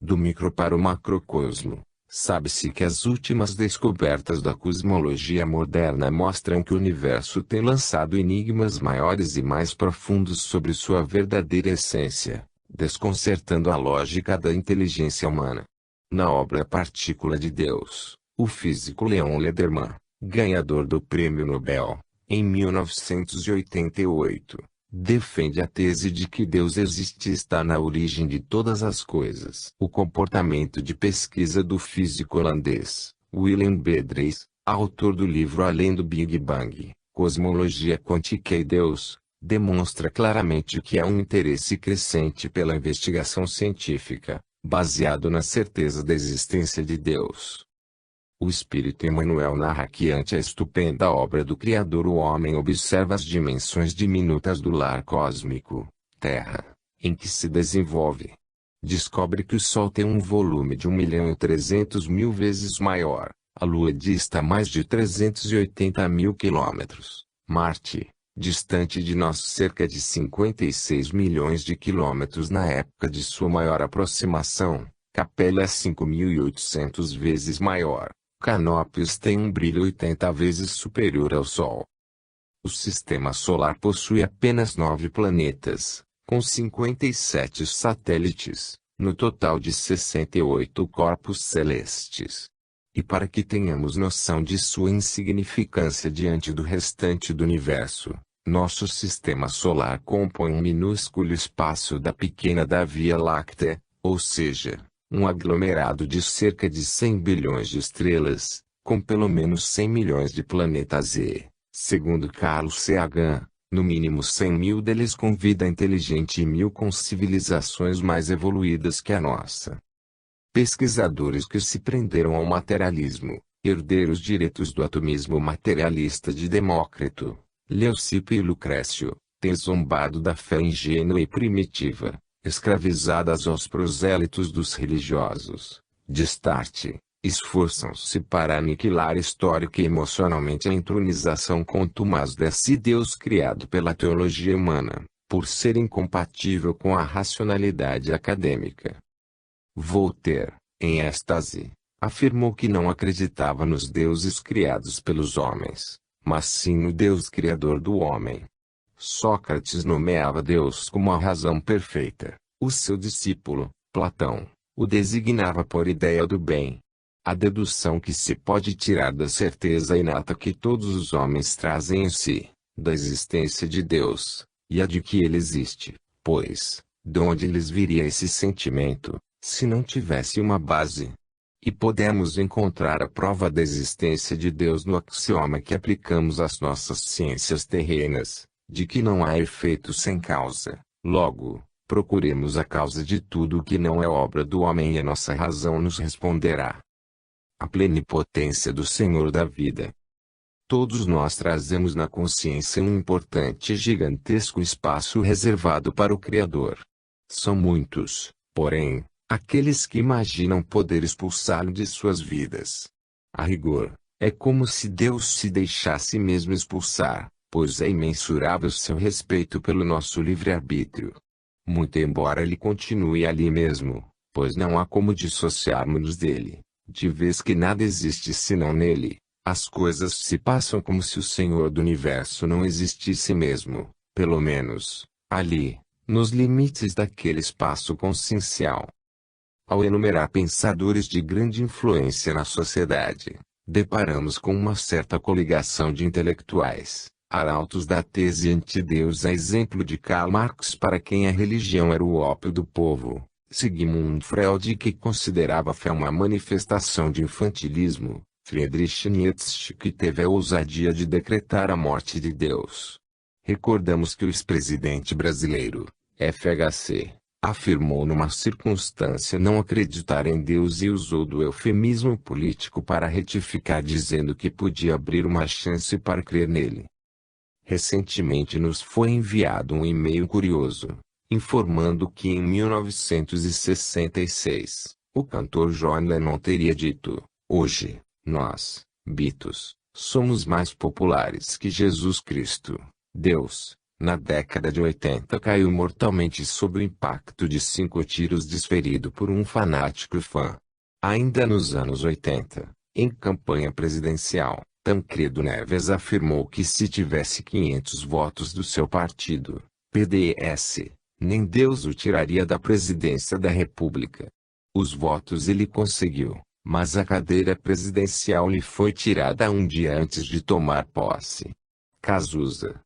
Do micro para o macrocosmo, sabe-se que as últimas descobertas da cosmologia moderna mostram que o universo tem lançado enigmas maiores e mais profundos sobre sua verdadeira essência, desconcertando a lógica da inteligência humana. Na obra Partícula de Deus, o físico Leon Lederman, ganhador do Prêmio Nobel, em 1988, defende a tese de que Deus existe e está na origem de todas as coisas. O comportamento de pesquisa do físico holandês, Willem Bedrees, autor do livro Além do Big Bang, Cosmologia Quântica e Deus, demonstra claramente que há um interesse crescente pela investigação científica, baseado na certeza da existência de Deus. O espírito Emmanuel narra que ante a estupenda obra do Criador o homem observa as dimensões diminutas do lar cósmico, Terra, em que se desenvolve. Descobre que o Sol tem um volume de 1.300.000 vezes maior, a Lua dista mais de 380.000 quilômetros, Marte, distante de nós cerca de 56 milhões de quilômetros na época de sua maior aproximação, Capella é 5.800 vezes maior. Canópios tem um brilho 80 vezes superior ao Sol. O Sistema Solar possui apenas 9 planetas, com 57 satélites, no total de 68 corpos celestes. E para que tenhamos noção de sua insignificância diante do restante do universo, nosso Sistema Solar compõe um minúsculo espaço da pequena da Via Láctea, ou seja, um aglomerado de cerca de 100 bilhões de estrelas, com pelo menos 100 milhões de planetas e, segundo Carl Sagan, no mínimo 100.000 deles com vida inteligente e 1.000 com civilizações mais evoluídas que a nossa. Pesquisadores que se prenderam ao materialismo, herdeiros diretos do atomismo materialista de Demócrito, Leucipo e Lucrécio, têm zombado da fé ingênua e primitiva, escravizadas aos prosélitos dos religiosos, Destarte, esforçam-se para aniquilar histórica e emocionalmente a entronização contumaz desse Deus criado pela teologia humana, por ser incompatível com a racionalidade acadêmica. Voltaire, em êxtase, afirmou que não acreditava nos deuses criados pelos homens, mas sim no Deus criador do homem. Sócrates nomeava Deus como a razão perfeita. O seu discípulo, Platão, o designava por ideia do bem. A dedução que se pode tirar da certeza inata que todos os homens trazem em si, da existência de Deus, e a de que ele existe, pois, de onde lhes viria esse sentimento, se não tivesse uma base? E podemos encontrar a prova da existência de Deus no axioma que aplicamos às nossas ciências terrenas, de que não há efeito sem causa. Logo, procuremos a causa de tudo o que não é obra do homem e a nossa razão nos responderá. A plenipotência do Senhor da vida. Todos nós trazemos na consciência um importante e gigantesco espaço reservado para o Criador. São muitos, porém, aqueles que imaginam poder expulsá-lo de suas vidas. A rigor, é como se Deus se deixasse mesmo expulsar, pois é imensurável seu respeito pelo nosso livre-arbítrio. Muito embora ele continue ali mesmo, pois não há como dissociarmos-nos dele, de vez que nada existe senão nele, as coisas se passam como se o Senhor do Universo não existisse mesmo, pelo menos, ali, nos limites daquele espaço consciencial. Ao enumerar pensadores de grande influência na sociedade, deparamos com uma certa coligação de intelectuais, arautos da tese antideus, a exemplo de Karl Marx, para quem a religião era o ópio do povo, Sigmund Freud, que considerava a fé uma manifestação de infantilismo, Friedrich Nietzsche, que teve a ousadia de decretar a morte de Deus. Recordamos que o ex-presidente brasileiro, FHC, afirmou numa circunstância não acreditar em Deus e usou do eufemismo político para retificar, dizendo que podia abrir uma chance para crer nele. Recentemente nos foi enviado um e-mail curioso, informando que em 1966, o cantor John Lennon teria dito: "Hoje, nós, Beatles, somos mais populares que Jesus Cristo, Deus." Na década de 80 caiu mortalmente sob o impacto de 5 tiros desferido por um fanático fã. Ainda nos anos 80, em campanha presidencial, Tancredo Neves afirmou que se tivesse 500 votos do seu partido, PDS, nem Deus o tiraria da presidência da República. Os votos ele conseguiu, mas a cadeira presidencial lhe foi tirada um dia antes de tomar posse. Cazuza,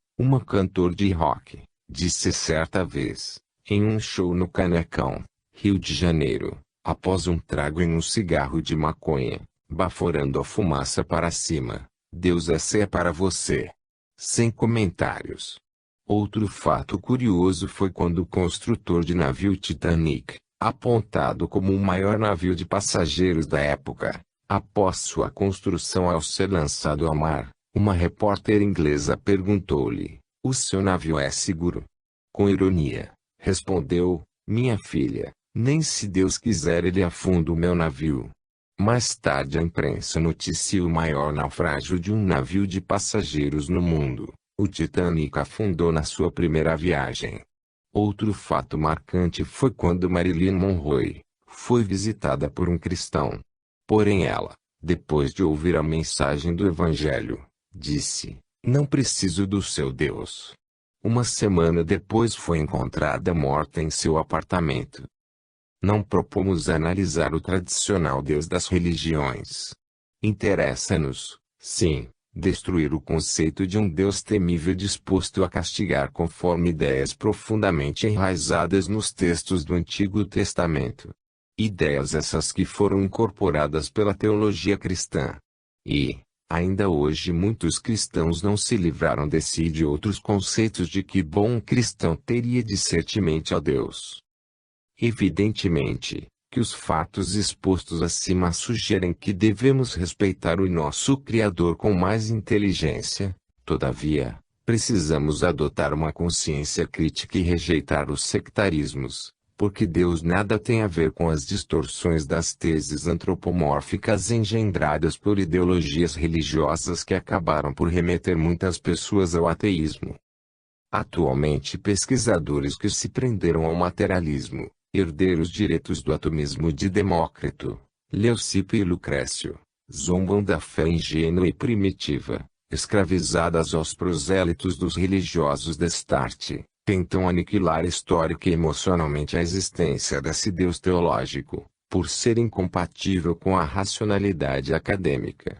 cantor de rock, disse certa vez, em um show no Canecão, Rio de Janeiro, após um trago em um cigarro de maconha, baforando a fumaça para cima: "Deus, essa é para você." Sem comentários. Outro fato curioso foi quando o construtor de navio Titanic, apontado como o maior navio de passageiros da época, após sua construção ao ser lançado ao mar, uma repórter inglesa perguntou-lhe: "O seu navio é seguro?" Com ironia, respondeu: "Minha filha, nem se Deus quiser ele afunda o meu navio." Mais tarde a imprensa noticiou o maior naufrágio de um navio de passageiros no mundo: o Titanic afundou na sua primeira viagem. Outro fato marcante foi quando Marilyn Monroe foi visitada por um cristão. Porém ela, depois de ouvir a mensagem do Evangelho, disse: "Não preciso do seu Deus." Uma semana depois foi encontrada morta em seu apartamento. Não propomos analisar o tradicional Deus das religiões. Interessa-nos, sim, destruir o conceito de um Deus temível disposto a castigar conforme ideias profundamente enraizadas nos textos do Antigo Testamento. Ideias essas que foram incorporadas pela teologia cristã. E, ainda hoje muitos cristãos não se livraram desse e de outros conceitos de que bom cristão teria de ser temente a Deus. Evidentemente, que os fatos expostos acima sugerem que devemos respeitar o nosso Criador com mais inteligência. Todavia, precisamos adotar uma consciência crítica e rejeitar os sectarismos, porque Deus nada tem a ver com as distorções das teses antropomórficas engendradas por ideologias religiosas que acabaram por remeter muitas pessoas ao ateísmo. Atualmente pesquisadores que se prenderam ao materialismo, herdeiros diretos do atomismo de Demócrito, Leucipo e Lucrécio, zombam da fé ingênua e primitiva, escravizadas aos prosélitos dos religiosos destarte, tentam aniquilar histórica e emocionalmente a existência desse Deus teológico, por ser incompatível com a racionalidade acadêmica.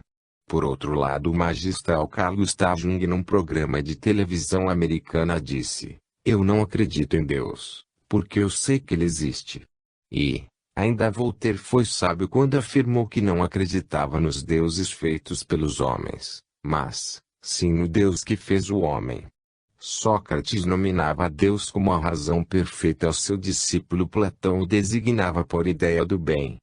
Por outro lado, o magistral Carl Gustav Jung, num programa de televisão americana, disse: "Eu não acredito em Deus, porque eu sei que ele existe." E, ainda Voltaire foi sábio quando afirmou que não acreditava nos deuses feitos pelos homens, mas, sim no Deus que fez o homem. Sócrates nominava a Deus como a razão perfeita, ao seu discípulo Platão o designava por ideia do bem.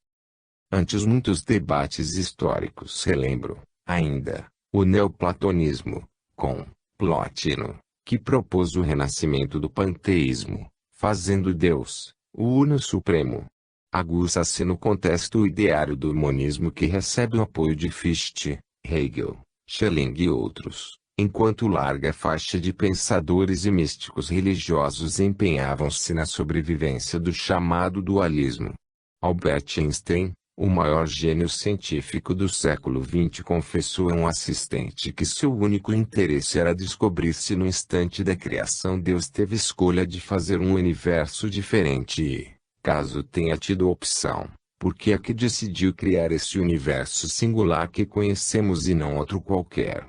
Antes muitos debates históricos relembro, ainda, o neoplatonismo, com Plotino, que propôs o renascimento do panteísmo, fazendo Deus, o Uno Supremo. Aguça-se no contexto o ideário do monismo, que recebe o apoio de Fichte, Hegel, Schelling e outros, enquanto larga faixa de pensadores e místicos religiosos empenhavam-se na sobrevivência do chamado dualismo. Albert Einstein, o maior gênio científico do século XX, confessou a um assistente que seu único interesse era descobrir se no instante da criação Deus teve escolha de fazer um universo diferente e, caso tenha tido opção, por que é que decidiu criar esse universo singular que conhecemos e não outro qualquer.